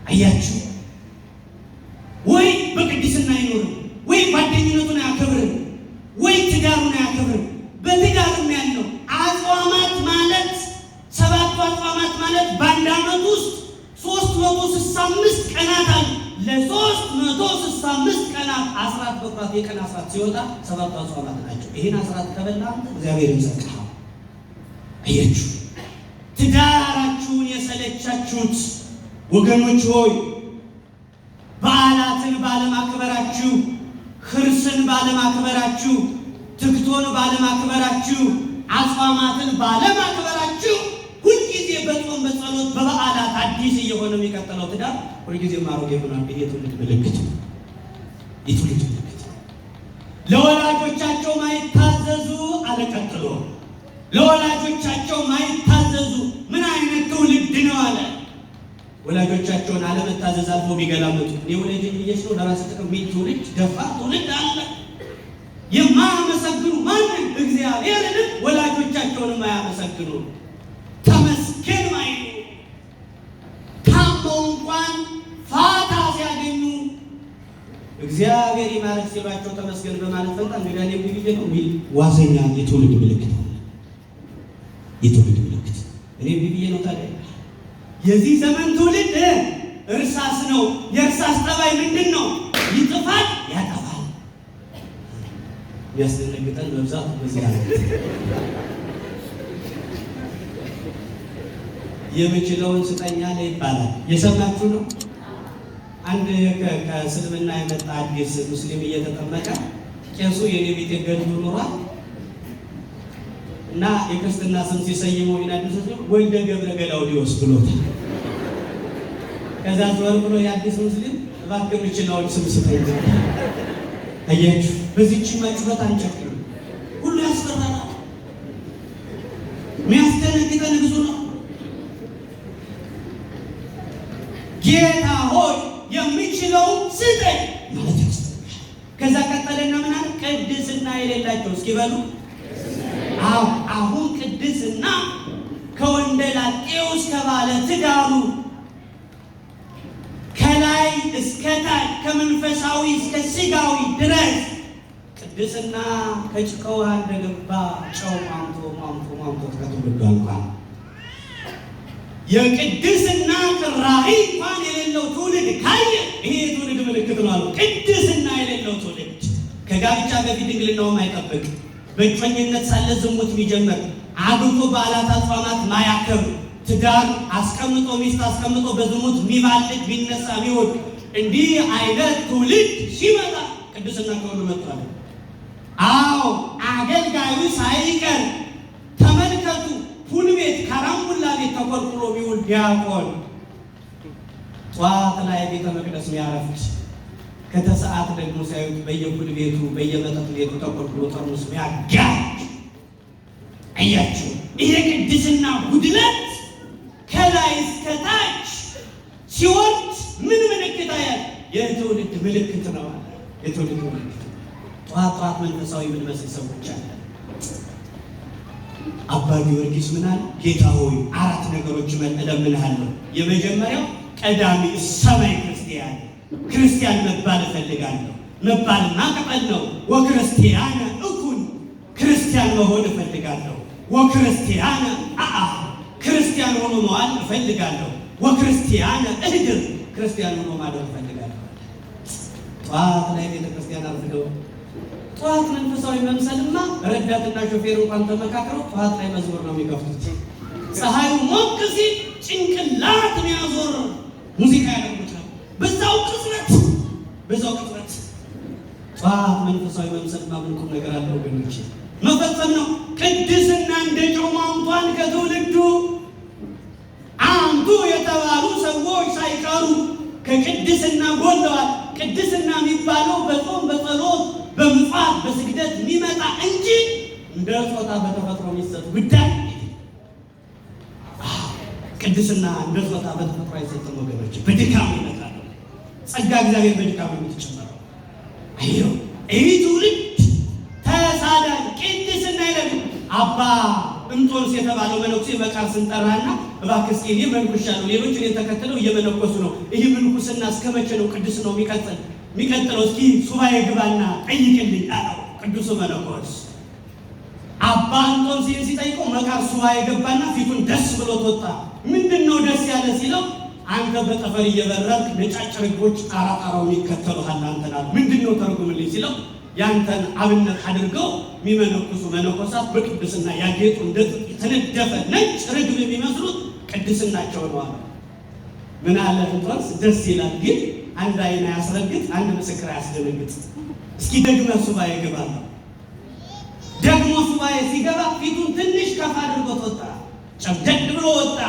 አያችሁ፣ ወይ በቅድስና አይኖርም፣ ወይ ጓደኝነቱን አያከብርም፣ ወይ ትዳሩን አያከብርም። በትዳርም ያለው አጽዋማት ማለት 7 አጽዋማት ማለት በአንድ ዓመት ውስጥ 365 ቀናት አሉ። ለ365 ቀናት አስራት በኩራት የቀን አስራት ሲወጣ 7 አጽዋማት ናቸው። ይሄን አስራት ከበላ እግዚአብሔር ይዘቃል። አያችሁ፣ ትዳራችሁን የሰለቻችሁት ወገኖች ሆይ በዓላትን ባለማክበራችሁ፣ ክርስን ባለማክበራችሁ፣ ትክቶን ባለማክበራችሁ፣ አጽዋማትን ባለማክበራችሁ ሁልጊዜ በጾም በጸሎት በበዓላት አዲስ እየሆነ የሚቀጥለው ትዳር ሁልጊዜ ማሮጌ ሆኗል። ይሄ ትውልድ ምልክት ነው። የትውልድ ምልክት ለወላጆቻቸው ማይታዘዙ አለቀጥሎ ለወላጆቻቸው ማይታዘዙ ምን አይነት ትውልድ ነው አለ። ወላጆቻቸውን አለመታዘዝ አልፎ ቢገላምጡ እኔ ወላጅ ልጅ ነው ለራስ ጥቅም የሚል ትውልድ ደፋር ትውልድ አለ። የማያመሰግኑ ማንን እግዚአብሔርንም ወላጆቻቸውንም አያመሰግኑ። ተመስገን ማይሉ ታመው እንኳን ፋታ ሲያገኙ እግዚአብሔር ይማረክ ሲሏቸው ተመስገን በማለት ፈንታ እንግዲህ እኔ ብዬ ነው የሚል ዋዘኛ የትውልድ ምልክት ነው። የትውልድ ምልክት እኔ ብዬ ነው። ታዲያ የዚህ ዘመን ትውልድ እርሳስ ነው። የእርሳስ ጠባይ ምንድን ነው? ይጥፋል፣ ያጠፋል። ያስደነግጠን መብዛት በዚህ አለ። የምችለውን ስጠኛ ላይ ይባላል። የሰማችሁ ነው። አንድ ከእስልምና የመጣ አዲስ ሙስሊም እየተጠመቀ ቄሱ የኔ ቤት ገድሉ ኑሯል እና የክርስትና ስም ሲሰይመው ይናድስ ወልደ ገብረ ገላውዲዮስ ብሎታል። ከዛ ዞር ብሎ የአዲስ ሙስሊም እባክህ የምችለውን ስም ስጠኝ። አያችሁ፣ በዚህች መጭበት አንጨክም። ሁሉ ያስፈራል። የሚያስደነግጠን ብዙ ነው። ጌታ ሆይ የሚችለውን ስጠኝ ማለት ያስፈልጋል። ከዛ ቀጠለና ምን አለ? ቅድስና የሌላቸው እስኪ በሉ። አሁን ቅድስና ከወንደላጤው እስከ ባለ ትዳሩ ከላይ እስከ ታች ከመንፈሳዊ እስከ ስጋዊ ድረስ ቅድስና ከጭቃው እንደገባ ጨው ማምቶ ከትውልዱ አልቋል። የቅድስና ቅራሪ እንኳን የሌለው ትውልድ ካየ ይሄ የትውልድ ምልክት ነው አሉ። ቅድስና የሌለው ትውልድ ከጋብቻ በፊት ድንግልናውን አይጠብቅ፣ በእጮኝነት ሳለ ዝሙት የሚጀምር፣ አግብቶ በዓላት አጽዋማት ማያከብር፣ ትዳር አስቀምጦ ሚስት አስቀምጦ በዝሙት የሚባልግ ቢነሳ ቢወድ፣ እንዲህ አይነት ትውልድ ሲመጣ ቅድስና ከሁሉ መጥቷል። አዎ አገልጋዩ ሳይቀር ተመልከቱ። ሁሉ ቤት ካራምቡላ ቤት ተቆርቁሮ ቢውል ዲያቆን ጠዋት ላይ ቤተ መቅደስ የሚያረፍድ ከተሰዓት ደግሞ ሳይውል በየሁሉ ቤቱ በየመጠጥ ቤቱ ተቆርቁሮ ጠርሙስ የሚያጋጭ አያችሁ። ይሄ ቅድስና ጉድለት ከላይ እስከ ታች ሲወርድ ምን ምልክት አያል? የትውልድ ምልክት ነው። የትውልድ ምልክት ጠዋት መንፈሳዊ የምንመስል ሰዎች አለ። አባ ጊዮርጊስ ምን አለ? ጌታ ሆይ አራት ነገሮች እለምንሃለሁ። የመጀመሪያው ቀዳሚ ሰማይ ክርስቲያን መባል እፈልጋለሁ። መባል ማቀበል ነው። ወክርስቲያነ እኩን ክርስቲያን መሆን እፈልጋለሁ። ወክርስቲያነ ክርስቲያን ሆኖ መዋል እፈልጋለሁ። ወክርስቲያነ እህድር ክርስቲያን ሆኖ ማደር እፈልጋለሁ። ጠዋት ላይ ቤተክርስቲያን አርፍደው ጠዋት መንፈሳዊ መምሰልማ ረዳትና ሾፌር እንኳን ተመካክረው ጠዋት ላይ መዝሙር ነው የሚከፍቱት። ፀሐዩ ሞቅ ሲል ጭንቅላት የሚያዞር ሙዚቃ ያደርጉታል። በዛው ቅጽበት ጠዋት መንፈሳዊ መምሰልማ ምን ቁም ነገር አለው ወገኖች? መፈጸም ነው። ቅድስና እንደ ጮማ እንኳን ከትውልዱ አንዱ የተባሉ ሰዎች ሳይቀሩ ከቅድስና ጎለዋል። ቅድስና የሚባለው በጾም በጸሎት በምጽዋት በስግደት የሚመጣ እንጂ እንደ ጾታ በተፈጥሮ የሚሰጥ ጉዳይ ቅድስና እንደ ጾታ በተፈጥሮ አይሰጥም ወገኖች። በድካም ይመጣል። ጸጋ እግዚአብሔር በድካም የምትጨመረው አይዮ ይህ ትውልድ ተሳዳጅ ቅድስና ይላል። አባ እንጦንስ የተባለው መነኩሴ በቃል ስንጠራና እባክህ እስኪ እኔ መንኩሻለሁ፣ ሌሎች እኔን ተከትለው እየመነኮሱ ነው። ይህ ምንኩስና እስከ መቼ ነው ቅድስናው የሚቀጥለው? እስኪ ሱባኤ ግባና ጠይቅልኝ አለው ቅዱሱ መነኮስ። አባ እንጦንስን ሲጠይቀው መቃር ሱባኤ ገባና ፊቱን ደስ ብሎት ወጣ። ምንድነው ደስ ያለ ሲለው አንተ በጠፈር እየበረርክ ነጫጭ ርግቦች ጣራውን ይከተሉሃል አንተና ምንድነው ተርጉምልኝ ሲለው ያንተን አብነት አድርገው የሚመነኩሱ መነኮሳት በቅድስና ያጌጡ እንደ የተነደፈ ነጭ ርግብ የሚመስሉት ቅድስናቸው ነው አለ። ምን አለ እንኳንስ ደስ ይላል፣ ግን አንድ አይና ያስረግጥ፣ አንድ ምስክር ያስደነግጥ። እስኪ ደግመ ሱባኤ ገባለሁ። ደግሞ ሱባኤ ሲገባ ፊቱን ትንሽ ከፍ አድርጎ ወጣ፣ ጨብደድ ብሎ ወጣ።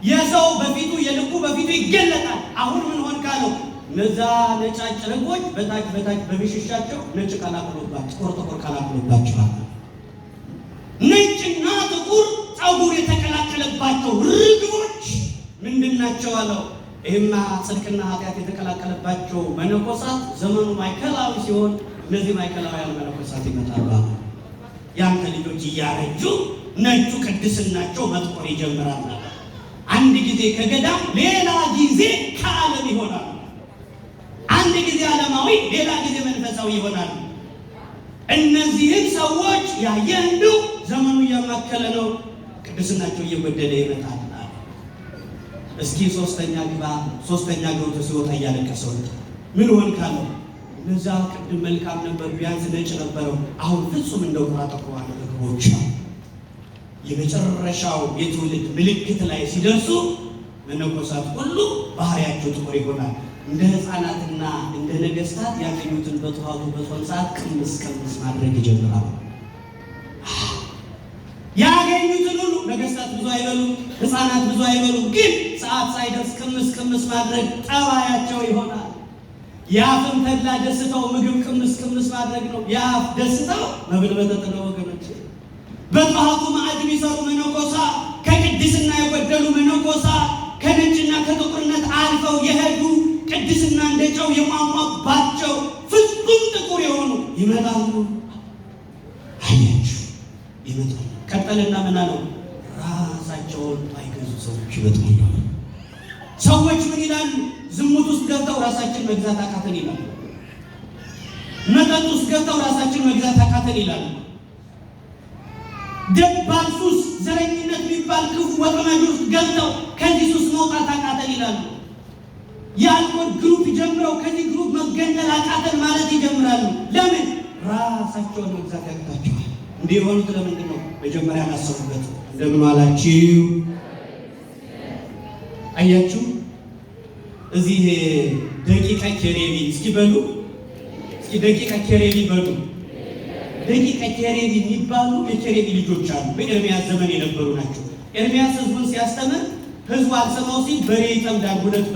የሰው በፊቱ የልቡ በፊቱ ይገለጣል። አሁን ምን ሆን ካለው እነዛ ነጫጭ ርግቦች በታች በብሽሻቸው ነጭ ቀላቅሎባቸው ጥቁር ቀላቅሎባቸዋል። ነጭና ጥቁር ፀጉር የተቀላቀለባቸው ርግቦች ምንድናቸው አለው። ይህማ ጽድቅና ኃጢአት የተቀላቀለባቸው መነኮሳት ዘመኑ ማዕከላዊ ሲሆን እነዚህ ማዕከላውያን መነኮሳት ይመጣሉ። ያንተ ልጆች እያረጁ ነጩ ቅድስናቸው መጥቆር ይጀምራል። አንድ ጊዜ ከገዳም ሌላ ጊዜ ከዓለም ይሆናል። አንድ ጊዜ ዓለማዊ ሌላ ጊዜ መንፈሳዊ ይሆናል። እነዚህን ሰዎች ያየህ እንደው ዘመኑ እያማከለ ነው፣ ቅድስናቸው እየጎደለ ይመጣል። እስኪ ሶስተኛ ገብቶ ሲወጣ እያለቀሰ ወጣ። ምን ሆን ካለው እነዛ ቅድም መልካም ነበር፣ ቢያንስ ነጭ ነበረው፣ አሁን ፍጹም እንደው ተራጠቁዋል ርግቦች። የመጨረሻው የትውልድ ምልክት ላይ ሲደርሱ መነኮሳት ሁሉ ባህሪያቸው ጥቁር ይሆናል። እንደ ሕፃናትና እንደ ነገስታት ያገኙትን በጠዋቱ በጾም ሰዓት ቅምስ ማድረግ ይጀምራሉ። ያገኙትን ሁሉ ነገስታት ብዙ አይበሉ፣ ሕፃናት ብዙ አይበሉ፣ ግን ሰዓት ሳይደርስ ቅምስ ማድረግ ጠባያቸው ይሆናል። የአፍም ተድላ ደስታው ምግብ ቅምስ ማድረግ ነው። የአፍ ደስታው መብል መጠጥ ነው ወገኖች። በጠዋቱ ማዕድ የሚሰሩ መነኮሳት፣ ከቅድስና የጎደሉ መነኮሳት፣ ከነጭና ከጥቁርነት አልፈው የሄዱ ቅድስና እንደ ጨው የሟሟባቸው ፍጹም ጥቁር የሆኑ ይመጣሉ። አያችሁ፣ ይመጣሉ። ቀጠልና ምን አለው? ራሳቸውን አይገዙ ሰዎች ይመጣሉ። ሰዎች ምን ይላሉ? ዝሙት ውስጥ ገብተው ራሳችን መግዛት አቃተን ይላሉ። መጠጥ ውስጥ ገብተው ራሳችን መግዛት አቃተን ይላሉ። ደባል ሱስ፣ ዘረኝነት የሚባል ክፉ ወጥመድ ውስጥ ገብተው ከዚህ ሱስ መውጣት አቃተን ይላሉ። የአልኮል ግሩፕ ጀምረው ከዚህ ግሩፕ መገንጠል አቃተን ማለት ይጀምራሉ። ለምን? ራሳቸውን መግዛት ያቅታቸዋል። እንዲህ የሆኑት ለምንድን ነው? መጀመሪያ አላሰቡበት። እንደምን ዋላችሁ? አያችሁ፣ እዚህ ደቂቀ ኬሬቢ እስኪ በሉ፣ እስኪ ደቂቀ ኬሬቢ በሉ። ደቂቀ ኬሬቢ የሚባሉ የኬሬቢ ልጆች አሉ። በኤርሚያስ ዘመን የነበሩ ናቸው። ኤርሚያስ ህዝቡን ሲያስተምር ህዝቡ አልሰማው ሲል በሬ ይጠምዳል። ሁለት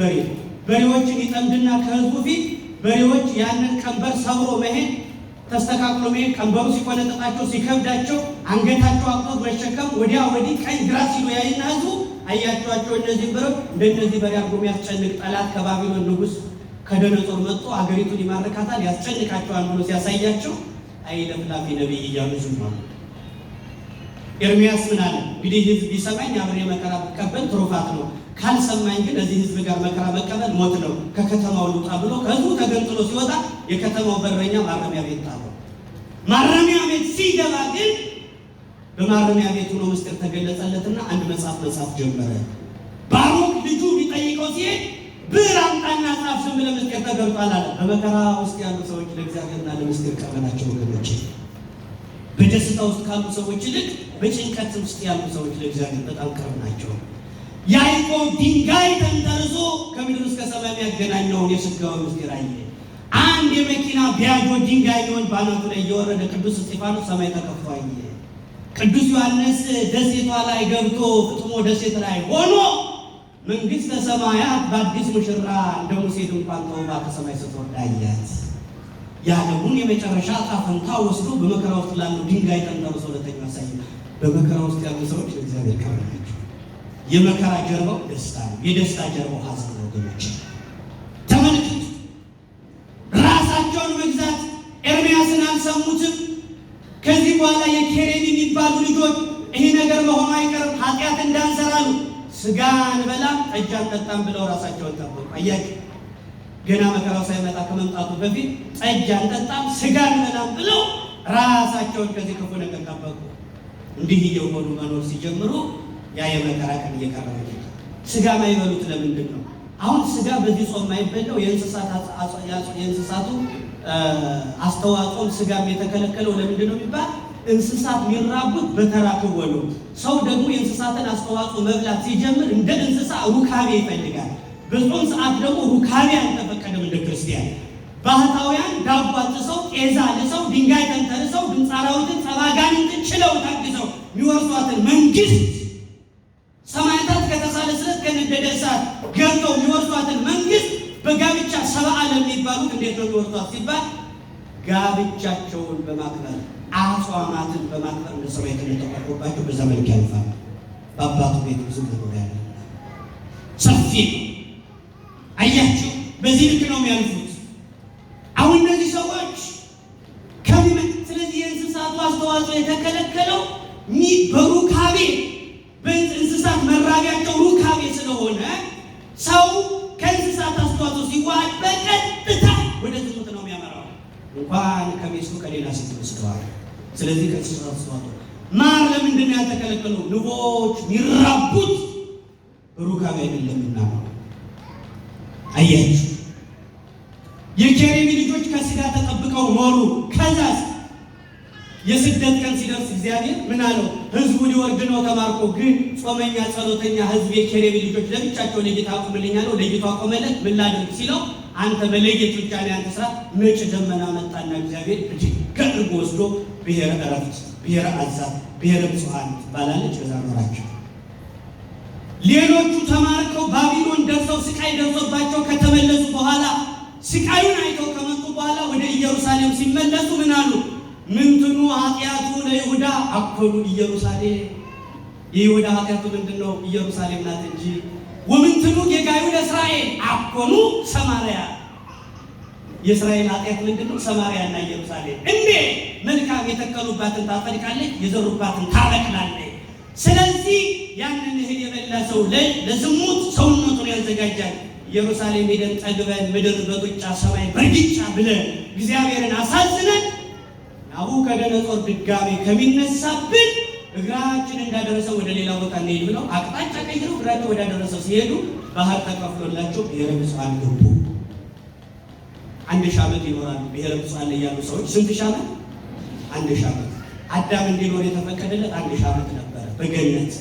በሬዎችን ይጠምድና ከህዝቡ ፊት በሬዎች ያንን ቀንበር ሰብሮ መሄድ ተስተካክሎ መሄድ፣ ቀንበሩ ሲቆነጠጣቸው ሲከብዳቸው አንገታቸው አቅቶት መሸከም ወዲያ ወዲህ ቀኝ ግራ ሲሉ ያይና ህዝቡ አያቸዋቸው እነዚህ በሬዎች እንደነዚህ በሬ አድርጎ የሚያስጨንቅ ጠላት ከባቢሎን ንጉሥ ከደነጾር መጥቶ አገሪቱን ይማርካታል ያስጨንቃቸዋል ብሎ ሲያሳያቸው አይ ለፍላፊ ነቢይ እያሉ ዝም አሉ። ኤርሚያስ ምን አለ? እንግዲህ ህዝብ ቢሰማኝ አብሬ መከራ ብቀበል ትሩፋት ነው፣ ካልሰማኝ ግን እዚህ ህዝብ ጋር መከራ መቀበል ሞት ነው፣ ከከተማው ልውጣ ብሎ ከህዝቡ ተገንጥሎ ሲወጣ የከተማው በረኛ ማረሚያ ቤት ጣለው። ማረሚያ ቤት ሲገባ ግን በማረሚያ ቤቱ ነው ምስጢር ተገለጸለትና አንድ መጽሐፍ ጀመረ። ባሮክ ልጁ ቢጠይቀው ሲሄድ ብር አምጣና ጻፍ፣ ዝም ብለህ ምስጢር ተገልጧል አለ። በመከራ ውስጥ ያሉ ሰዎች ለእግዚአብሔርና ለምስጢር ቀርበናቸው ወገኖች፣ በደስታ ውስጥ ካሉ ሰዎች ይልቅ በጭንቀት ውስጥ ያሉ ሰዎች ለእግዚአብሔር በጣም ቅርብ ናቸው። ያዕቆብ ድንጋይ ተንተርሶ ከምድር እስከ ሰማይ የሚያገናኘውን የሥጋውን ምስጢር አየ። አንድ የመኪና ቢያጆ ድንጋይ ቢሆን ባናቱ ላይ እየወረደ ቅዱስ እስጢፋኖስ ሰማይ ተከፍቶ አየ። ቅዱስ ዮሐንስ ደሴቷ ላይ ገብቶ ፍጥሞ ደሴት ላይ ሆኖ መንግሥተ ሰማያት በአዲስ ሙሽራ እንደ ሙሴ ድንኳን ተውባ ከሰማይ ስትወርድ አያት። የዓለሙን የመጨረሻ ዕጣ ፈንታ ወስዶ በመከራ ውስጥ ላሉ ድንጋይ ተንተርሶ ለተኛው አሳየ። በመከራ ውስጥ ያሉ ሰዎች ለእግዚአብሔር ቅርብ ናቸው። የመከራ ጀርባው ደስታ ነው፣ የደስታ ጀርባው ሐዘን ነው። ወገኖች ተመልከቱ፣ ራሳቸውን መግዛት ኤርሚያስን አልሰሙትም። ከዚህ በኋላ የኬሬቢ የሚባሉ ልጆች ይሄ ነገር መሆኑ አይቀርም ኃጢአት እንዳንሰራሉ ስጋ አንበላም ጠጅ አንጠጣም ብለው ራሳቸውን ጠበቁ። አያችሁ፣ ገና መከራው ሳይመጣ ከመምጣቱ በፊት ጠጅ አንጠጣም ስጋ አንበላም ብለው ራሳቸውን ከዚህ ክፉ ነገር ጠበቁ። እንዲህ እየሆኑ መኖር ሲጀምሩ ያ የመከራ ቀን እየቀረበ ነው። ስጋ ማይበሉት ለምንድን ነው? አሁን ስጋ በዚህ ጾም የማይበላው የእንስሳቱ አስተዋጽኦ ስጋም የተከለከለው ለምንድን ነው የሚባል? እንስሳት የሚራቡት በተራክቦ ነው። ሰው ደግሞ የእንስሳትን አስተዋጽኦ መብላት ሲጀምር እንደ እንስሳ ሩካቤ ይፈልጋል። በጾም ሰዓት ደግሞ ሩካቤ አልተፈቀደም እንደ ክርስቲያን። ባህታውያን ዳቦ አጥሰው ጤዛ ልሰው ድንጋይ ተንተርሰው ድምፀ አራዊትን ጸባጋንን ችለው ታግዘው የሚወርሷትን መንግስት ሰማያታት ከተሳለ ስለት ከነደደ እሳት ገብተው የሚወርሷትን መንግስት በጋብቻ ሰብአ ዓለም የሚባሉት እንዴት ነው የሚወርሷት ሲባል ጋብቻቸውን በማክበር አጽዋማትን በማክበር እንደ ሰማይ ተነጠቁባቸው በዛ መልክ ያልፋል። በአባቱ ቤት ብዙ ነገር ያለ ሰፊ አያችሁ። በዚህ ልክ ነው የሚያልፉት። አሁን እነዚህ ሰዎች ስለዚህ የእንስሳቱ አስተዋጽኦ የተከለከለው በሩካቤ በእንስሳት መራቢያቸው ሩካቤ ስለሆነ ሰው ከእንስሳት አስተዋጽኦ ሲዋሃድ በቀጥታ ወደ ዝሙት ነው የሚያመራው። እንኳን ከሚስቱ ከሌላ ሴት ወስደዋል። ስለዚህ ከእንስሳት አስተዋጽኦ ማር ለምንድን ነው ያልተከለከለው? ንቦች የሚራቡት ሩካቤ አይደለምና ነው። አያችሁ፣ የኬሬሚ ልጆች ከስጋ ተጠብቀው ኖሩ። ከዛስ የስደት ቀን ሲደርስ እግዚአብሔር ምን አለው? ህዝቡ ሊወርድ ነው ተማርኮ፣ ግን ጾመኛ ጸሎተኛ ህዝብ የኬሬሚ ልጆች ለብቻቸው ለጌታ አቁምልኝ አለው። ለጌታ አቆመለት። ምን ላድርግ ሲለው አንተ በለየት ብቻ ነው ያንተ ስራ። ነጭ ደመና መጣና እግዚአብሔር እጅግ ከእርጎ ወስዶ ብሔረ ዕረፍት፣ ብሔረ አዛብ፣ ብሔረ ብፁዓን ትባላለች። በዛ ኖራቸው። ሌሎቹ ተማርከው ባቢሎን ደርሰው ስቃይ ደርሶባቸው ከተመለሱ በኋላ ስቃዩን አይተው ከመጡ በኋላ ወደ ኢየሩሳሌም ሲመለሱ ምን አሉ? ምንትኑ ኃጢአቱ ለይሁዳ አኮኑ ኢየሩሳሌም። የይሁዳ ኃጢአቱ ምንድነው? ኢየሩሳሌም ናት እንጂ። ወምንትኑ ጌጋዩ ለእስራኤል አኮኑ ሰማርያ። የእስራኤል ኃጢአት ምንድነው? ሰማርያና ኢየሩሳሌም። እንዴ መልካም የተከሉባትን ታፈልቃለች፣ የዘሩባትን ታበቅላለች። ስለዚህ ያንን እህል የበላ ሰው ለዝሙት ሰውነቱን ያዘጋጃል። ኢየሩሳሌም ሄደን ጠግበን ምድር በጡጫ ሰማይ በርግጫ ብለን እግዚአብሔርን አሳዝነን ናቡከደነፆር ድጋሜ ከሚነሳብን እግራችን እንዳደረሰው ወደ ሌላ ቦታ እንሄድ ብለው አቅጣጫ ቀይረው እግራቸው ወዳደረሰው ሲሄዱ ባህር ተከፍሎላቸው ብሔረ ብፁዓን ገቡ። 1000 ዓመት ይኖራሉ። ብሔረ ብፁዓን ላይ ያሉ ሰዎች ስንት ሺህ ዓመት? 1000 ዓመት። አዳም እንዲኖር የተፈቀደለት 1000 ዓመት ነበረ በገነት።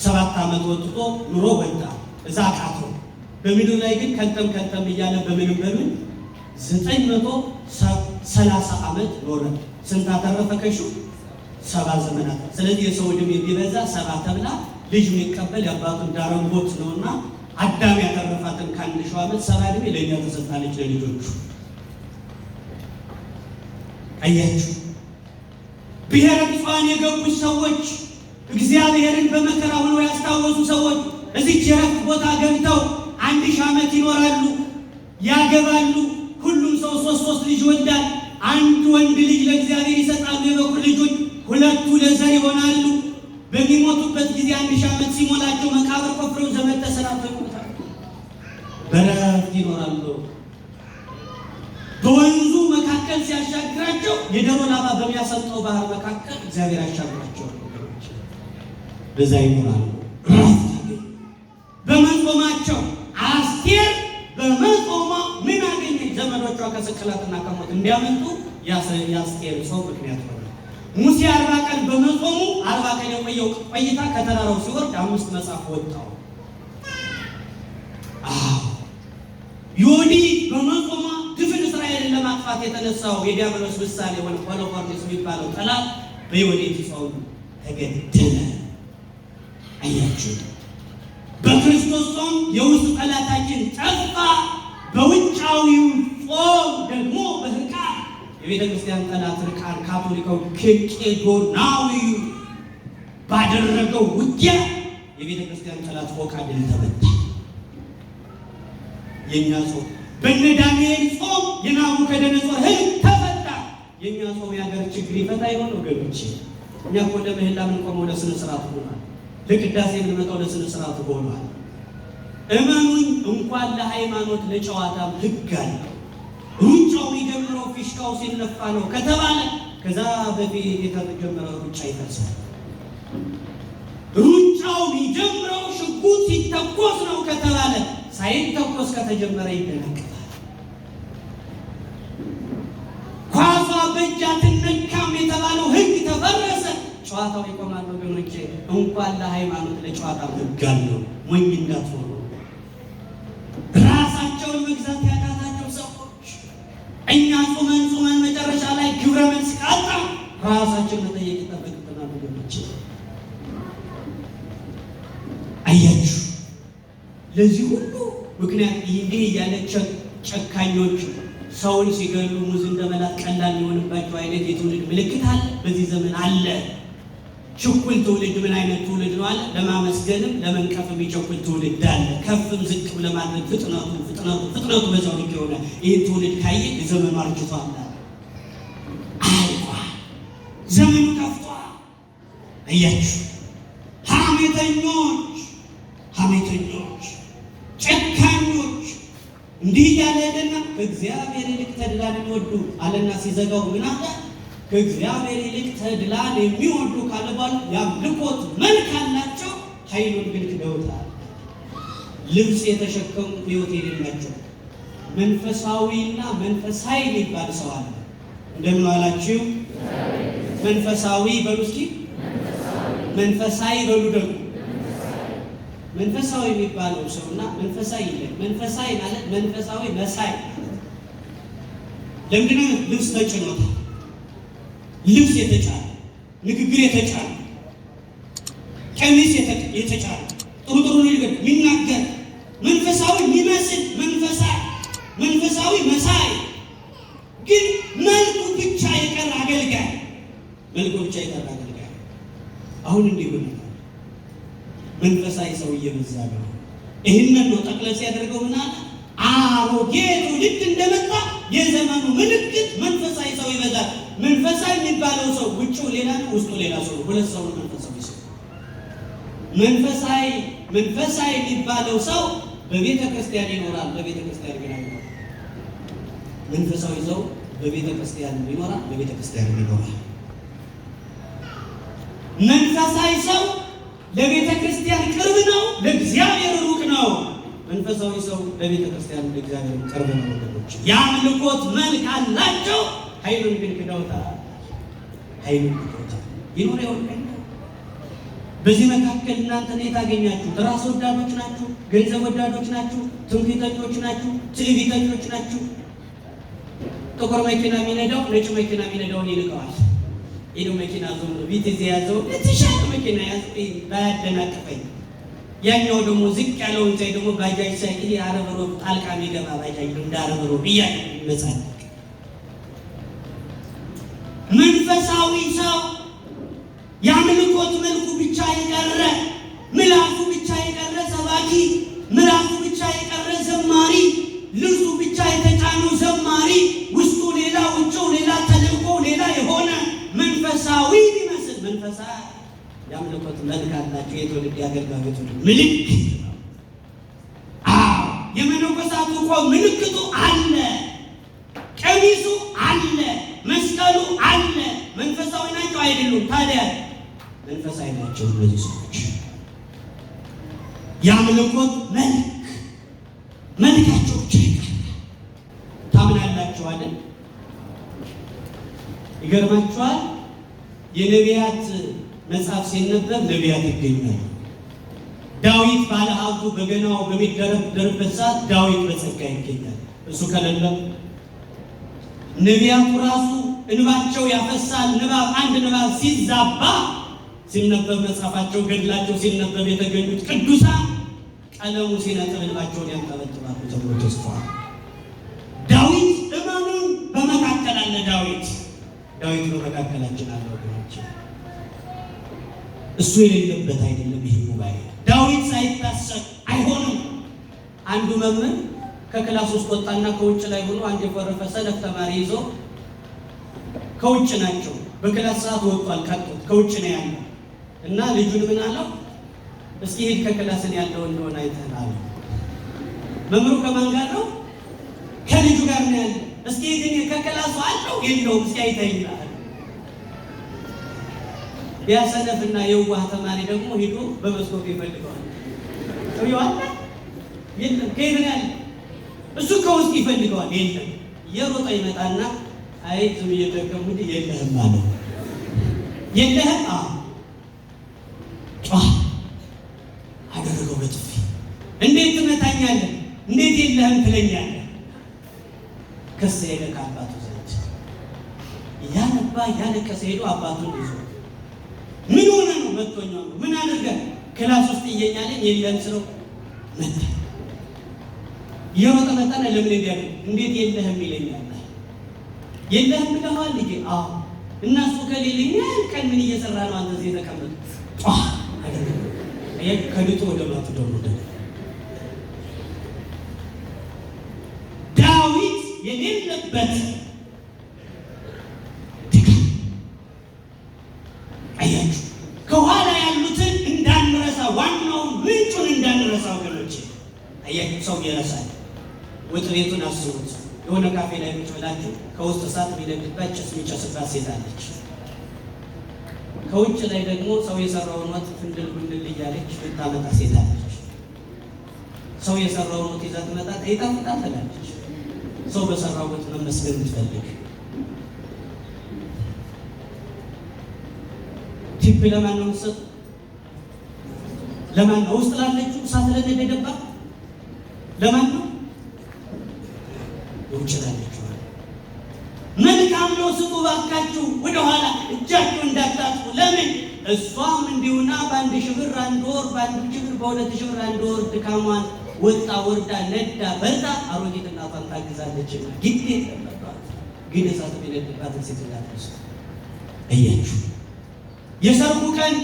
7 ዓመት ወጥቶ ኑሮ ወጣ። እዛ አቃቶ በምድር ላይ ግን ከተም እያለ በምንም 930 ዓመት ኖረ። ስንት አተረፈ? ከሹ 70 ዘመናት። ስለዚህ የሰው ዕድሜ ቢበዛ 70 ተብላ ልጅ የሚቀበል የአባቱን ዳረንቦት ነውና አዳም ያተረፋትን ከ1000 ዓመት 70 ዕድሜ ለእኛ ተሰጣለች ለልጆቹ። አያችሁ፣ ብሔረ ብፁዓን የገቡ ሰዎች እግዚአብሔርን በመከራ ሆነው ያስታወሱ ሰዎች እዚህ የረፍት ቦታ ገብተው 1000 ዓመት ይኖራሉ፣ ያገባሉ። ሁሉም ሰው 3 ልጅ ይወልዳል። አንድ ወንድ ልጅ ለእግዚአብሔር ይሰጣሉ። የበኩር ልጆች 2 ለዘር ይሆናሉ። በሚሞቱበት ጊዜ 1000 ዓመት ሲሞላቸው መቃብር ቆፍረው ዘመድ ተሰናብተው ይሞታሉ። በረፍት ይኖራሉ። በወንዙ መካከል ሲያሻግራቸው የደሮ ላባ በሚያሰምጠው ባህር መካከል እግዚአብሔር ያሻግራቸዋል። በዛ ይኖራሉ። በመጾማቸው አስቴር በመጾሟ ምን አገኘች? ዘመዶቿ ከስቅላትና ከሞት እንዲያመልጡ የአስቴር ሰው ምክንያት ሆነ። ሙሴ 40 ቀን በመጾሙ 40 ቀን የቆየው ቆይታ ከተራራው ሲወርድ 5 መጽሐፍ ወጣው። ዮዲት በመጾሟ ድፍን እስራኤልን ለማጥፋት የተነሳው የዲያብሎስ ምሳሌ ሆነ ሆሎፎርኒስ የሚባለው ጠላት በዮዲት ጾም ተገደለ። አያችሁ፣ በክርስቶስ ጾም የውስጥ ጠላታችን ጠፋ። በውጫዊው ጾም ደግሞ በርቃን የቤተ ክርስቲያን ጠላት ርቃን ካቶሊካው ኬቄዶናዊው ባደረገው ውጊያ የቤተ ክርስቲያን ጠላት ፎቃ ድል ተመታ። የኛ ጾም በእነ ዳንኤል ጾም የናቡከደነፆር ሕልም ተፈታ። የኛ ጾም የሀገር ችግር ይፈታ ይሆን ወገኖች? እኛ እኮ ለምህላ የምንቆመው ለስነ ስርዓት ሆኗል። ለቅዳሴ የምንመጣው ለስነ ስርዓት ሆኗል። እመኑኝ፣ እንኳን ለሃይማኖት ለጨዋታም ሕግ አለ። ሩጫው የሚጀምረው ፊሽካው ሲነፋ ነው ከተባለ ከዛ በፊት የተጀመረው ሩጫ ይፈርሳል። ሩጫው የሚጀምረው ሽጉጥ ሲተኮስ ነው ከተባለ ሳይተኮስ ከተጀመረ ይደነግጣል። ኳሷ በእጅ አትነካም የተባለው ሕግ ተፈረሰ፣ ጨዋታው ይቆማል። ወገኖቼ እንኳን ለሃይማኖት ለጨዋታ ሕግ አለው። ሞኝ እንዳትሆኑ። ራሳቸውን መግዛት ያቃታቸው ሰዎች እኛ ጾመን መጨረሻ ላይ ግብረ መልስ ካጣ ራሳቸውን መጠየቅ ይጠበቅብናል። ወገኖቼ አያችሁ፣ ለዚህ ሁሉ ምክንያት ይሄ ያለ ጨካኞች ሰውን ሲገሉ ሙዝ እንደመላጥ ቀላል ሊሆንባቸው አይነት የትውልድ ምልክት አለ። በዚህ ዘመን አለ። ችኩል ትውልድ ምን አይነት ትውልድ ነው አለ? ለማመስገንም ለመንቀፍም የሚቸኩል ትውልድ አለ። ከፍም ዝቅም ለማድረግ ፍጥነቱ በዛው ልክ የሆነ ይህን ትውልድ ካየ ዘመኑ አርጅቷል፣ አልቋል፣ ዘመኑ ከፍቷል። አያችሁ፣ ሐሜተኞች፣ ጨካኞች እንዲህ ያለ ሄደና ከእግዚአብሔር ይልቅ ተድላን የሚወዱ አለና ሲዘጋው ምን አለ? ከእግዚአብሔር ይልቅ ተድላን የሚወዱ ካለ በኋላ የአምልኮት መልክ አላቸው፣ ኃይሉን ግን ክደውታል። ልብስ የተሸከሙ ሕይወት የሌላቸው መንፈሳዊና መንፈሳዊ የሚባል ሰው አለ። እንደምን አላችሁ? መንፈሳዊ በሉ እስኪ፣ መንፈሳዊ በሉ ደግሞ። መንፈሳዊ የሚባለው ሰውና መንፈሳዊ ይላል። መንፈሳዊ ማለት መንፈሳዊ መሳይ። ለምንድነው? ልብስ ተጭኖታል። ልብስ የተጫነ፣ ንግግር የተጫነ፣ ቀሚስ የተጫነ፣ ጥሩ ነገር የሚናገር መንፈሳዊ የሚመስል መንፈሳዊ መሳይ፣ ግን መልኩ ብቻ የቀረ አገልጋይ። አሁን እንዲህ ብሎ መንፈሳዊ ሰው እየበዛ ነው። ይህንን ነው ጠቅለል ሲያደርገው ምናለ አሮጌ ትውልድ እንደመጣ የዘመኑ ምልክት መንፈሳዊ ሰው ይበዛል። መንፈሳዊ የሚባለው ሰው ውጭው ሌላ ነው፣ ውስጡ ሌላ ሰው። ሁለት ሰው ነው መንፈሳዊ ሰው። መንፈሳዊ የሚባለው ሰው በቤተ ክርስቲያን ይኖራል፣ በቤተ ክርስቲያን ይኖራል። መንፈሳዊ ሰው በቤተ ክርስቲያን ይኖራል፣ በቤተ ክርስቲያን ይኖራል። መንፈሳዊ ሰው ለቤተ ክርስቲያን ቅርብ ነው፣ ለእግዚአብሔር ሩቅ ነው። መንፈሳዊ ሰው ለቤተ ክርስቲያን ለእግዚአብሔር ቅርብ ነው። ወገኖች የአምልኮት መልክ አላቸው፣ ኃይሉን ግን ክደውታል። ይኖር ይሆን? በዚህ መካከል እናንተ ነው የታገኛችሁ? ራስ ወዳዶች ናችሁ፣ ገንዘብ ወዳዶች ናችሁ፣ ትምክህተኞች ናችሁ፣ ትዕቢተኞች ናችሁ። ጥቁር መኪና የሚነዳው ነጭ መኪና የሚነዳውን ይልቀዋል። ይሄ መኪና ዞም ነው ቢት ያዘው ለተሻለ መኪና ያዘው ባያደናቀፈኝ። ያኛው ደግሞ ዝቅ ያለውን ሳይ ደግሞ ባጃጅ ሳይ ይሄ አረበሮ ጣልቃ የሚገባ ባጃጅ እንዳረበሮ ብያለሁ ይመጻል። መንፈሳዊ ሰው የአምልኮት መልኩ ብቻ የቀረ ምላሱ ብቻ የቀረ ሰባኪ፣ ምላሱ ብቻ የቀረ ዘማሪ፣ ልብሱ ብቻ የተጫነው ዘማሪ፣ ውስጡ ሌላ ውጭው ሌላ ተልእኮ ሌላ የሆነ መንፈሳዊ ቢመስል መንፈሳዊ የአምልኮት መልክ አላቸው። የትውልድ የአገልጋዮች ምልክት ነው። የመነኮሳቱ እኮ ምልክቱ አለ፣ ቀሚሱ አለ፣ መስቀሉ አለ። መንፈሳዊ ናቸው አይደሉም? ታዲያ መንፈሳዊ ናቸው እነዚህ ሰዎች። የአምልኮት መልካቸው ብቻ ታምናላችሁ አይደል? ይገርማችኋል። የነቢያት መጽሐፍ ሲነበብ ነቢያት ይገኛሉ። ዳዊት ባለሀብቱ በገናው በሚደረደርበት ሰዓት ዳዊት በጸጋ ይገኛል። እሱ ከሌለ ነቢያቱ ራሱ እንባቸው ያፈሳል። አንድ ንባብ ሲዛባ ሲነበብ መጽሐፋቸው ገድላቸው ሲነበብ የተገኙት ቅዱሳን ቀለሙ ሲነጥብ እንባቸውን ያንጠበጥባሉ ተብሎ ተጽፏል። ዳዊት እመኑን በመካከል አለ። ዳዊት በመካከላችን አለ ወገኖች። እሱ የሌለበት አይደለም ይሄ ጉባኤ። ዳዊት ሳይታሰብ አይሆንም። አንዱ መምህር ከክላስ ውስጥ ወጣና ከውጭ ላይ ሆኖ አንድ የኮረፈ ሰነፍ ተማሪ ይዞ ከውጭ ናቸው። በክላስ ሰዓት ወጥቷል። ቀጥታ ከውጭ ነው ያለው እና ልጁን ምን አለው? እስኪ ሄድ ከክላስን ያለው እንደሆነ አይተናል። መምህሩ ከማን ጋር ነው? ከልጁ ጋር ነው ያለው። እስኪ ሄድ ከክላሱ አለው የለውም እስኪ አይተኛል። ቢያሰነፍና የዋህ ተማሪ ደግሞ ሄዶ በመስኮቱ ይፈልገዋል። ሰውየው የለም ከየት ነው ያለ? እሱ ከውስጥ ይፈልገዋል። የለም የሮጠ ይመጣና አይ ዝም እየደገሙ እንጂ የለህም ማለት የለህም አደረገው በጥፊ። እንዴት ትመታኛለህ? እንዴት የለህም ትለኛለህ? ከሰ ሄደ ከአባቱ ዘንድ ያነባ ያለቀሰ ሄዶ አባቱን ይዞ ምን ሆነ ነው? መጥቶኛ ነው። ምን አድርገህ? ክላስ ውስጥ እየኛለን የለም ስለው መጣ። የሮጠ መጣና ለምን እንዲያለ እንዴት የለህም ይለኛል? የለህም ብለዋል ልጄ? አዎ። እና እሱ ከሌለኝ ቀን ምን እየሰራ ነው አንተ እዚህ ተቀመጥ? ከልጦ ወደ ማቱ ደግሞ ዳዊት የሌለበት ድካም አያችሁ። ከኋላ ያሉትን እንዳንረሳ፣ ዋናውን ምንጩን እንዳንረሳ ወገኖች። አያችሁ ሰው ይረሳል። ወጥ ቤቱን አስቡት። የሆነ ካፌ ላይ ቁጭ ብላችሁ ከውስጥ እሳት የሚነድባት ጭስ የሚጨስባት ሴት አለች። ከውጭ ላይ ደግሞ ሰው የሰራውን ወጥ ፍንድል ፍንድል እያለች ልታመጣ ሴት አለች። ሰው የሰራውን ወጥ ይዛ ትመጣ ይጣፍጣል ትላለች። ሰው በሰራው ወጥ መመስገን ትፈልግ። ቲፕ ለማን ነው የምትሰጥ? ለማን ነው? ውስጥ ላለችው እሳት ለነደደባት ለማን ነው? ውጭ ላለችው። መልካም ነው ስጡ ባካችሁ፣ ወደኋላ እጃችሁ እንዳታጥፉ። ለምን? እሷም እንዲሁና በአንድ ሺህ ብር አንድ ወር፣ በአንድ ሺህ ብር በሁለት ሺህ ብር አንድ ወር ድካሟን ወጣ ወርዳ ነዳ በርታ አሮጊት እናቷን ታግዛለችና ግዴታ ተመጣጣ። ግን እሳት የሚነድባትን ሴት እንዳትረሱ። እያችሁ የሰርጉ ቀን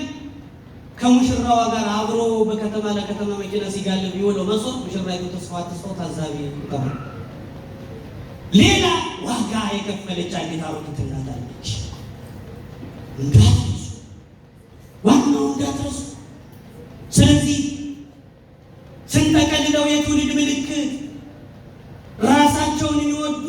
ከሙሽራዋ ጋር አብሮ በከተማ ለከተማ መኪና ሲጋልብ ይውለው መስዋዕት ሙሽራይቱ ተስፋው ታዛቢ ነው። ሌላ ዋጋ የከፈለች አንዲት አሮጊት እናት አለች። እንዳትረሱ፣ ዋናው እንዳትረሱ። ስለዚህ ስንጠቀልለው የትውልድ ምልክት ራሳቸውን የሚወዱ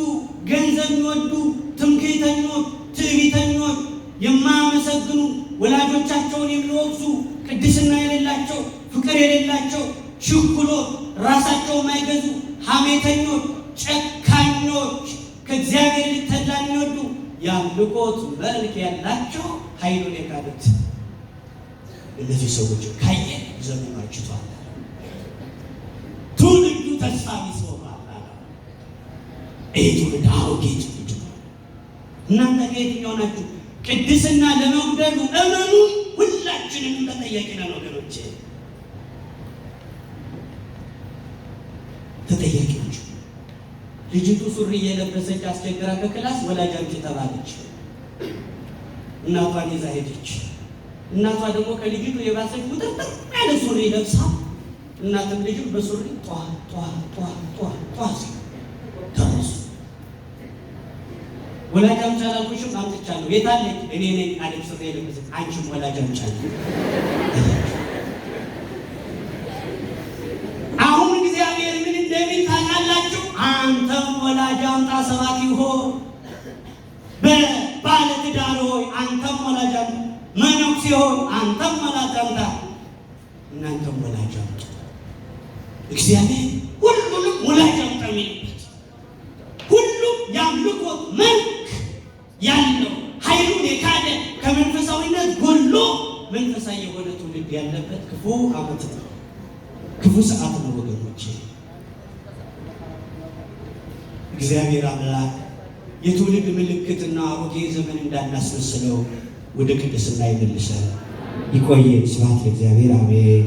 ገንዘብ የሚወዱ ትምክህተኞች፣ ትዕቢተኞች፣ የማያመሰግኑ ወላጆቻቸውን የሚወቅሱ ቅድስና የሌላቸው ፍቅር የሌላቸው ችኩሎች፣ ራሳቸው የማይገዙ ሐሜተኞች፣ ጨካኞች፣ ከእግዚአብሔር ሊተላን የሚወዱ የአምልኮት መልክ ያላቸው ኃይሉን የካዱት እነዚህ ሰዎች ካየ ዘመኑ አጭቷል። ትውልዱ ተስፋ ቢስ ሆኗል። ይህ ትውልድ አሮጌ ትውልድ ነው። እናንተ ከየትኛው ናችሁ? ቅድስና ለመጉደሉ እመኑ፣ ሁላችንም ተጠያቂ ነን ወገኖቼ፣ ተጠያቂ ናችሁ። ልጅቱ ሱሪ እየለበሰች አስቸግራ ከክላስ ወላጅ አምጪ ተባለች። እናቷን ይዛ ሄደች። እናቷ ደግሞ ከልጅቱ የባሰች ቁጥጥር ያለ ሱሪ ለብሳ እናትም ልጅም በሱሪ ጧ ተረሱ። ወላጅ አምጪ አላልኩሽም? አምጥቻለሁ። የት አለች? እኔ ነኝ አለች ሱሪ የለበሰች። አንቺም ወላጅ አምጪ አለ። አሁን እግዚአብሔር ምን እንደሚል ታውቃላችሁ? አንተም ወላጅ አምጣ ሰባኪ ሆይ፣ በባለ ትዳር ሆይ አንተም ወላጅ አምጣ፣ መነኩሴ ሆይ አንተም ወላጅ አምጣ፣ እናንተም ወላጅ አምጡ። እግዚአብሔር ሁሉንም ወላጅ አምጣ የሚልበት ሁሉም የአምልኮት መልክ ያለው ኃይሉን የካደ ከመንፈሳዊነት ጎሎ መንፈሳዊ የሆነ ትውልድ ያለበት ክፉ ዓመት ነው፣ ክፉ ሰዓት ነው ወገኖቼ። እግዚአብሔር አምላክ የትውልድ ምልክትና አሮጌ ዘመን እንዳናስመስለው ወደ ቅድስና ይመልሰን። ይቆየን። ስብሐት ለእግዚአብሔር። አሜን።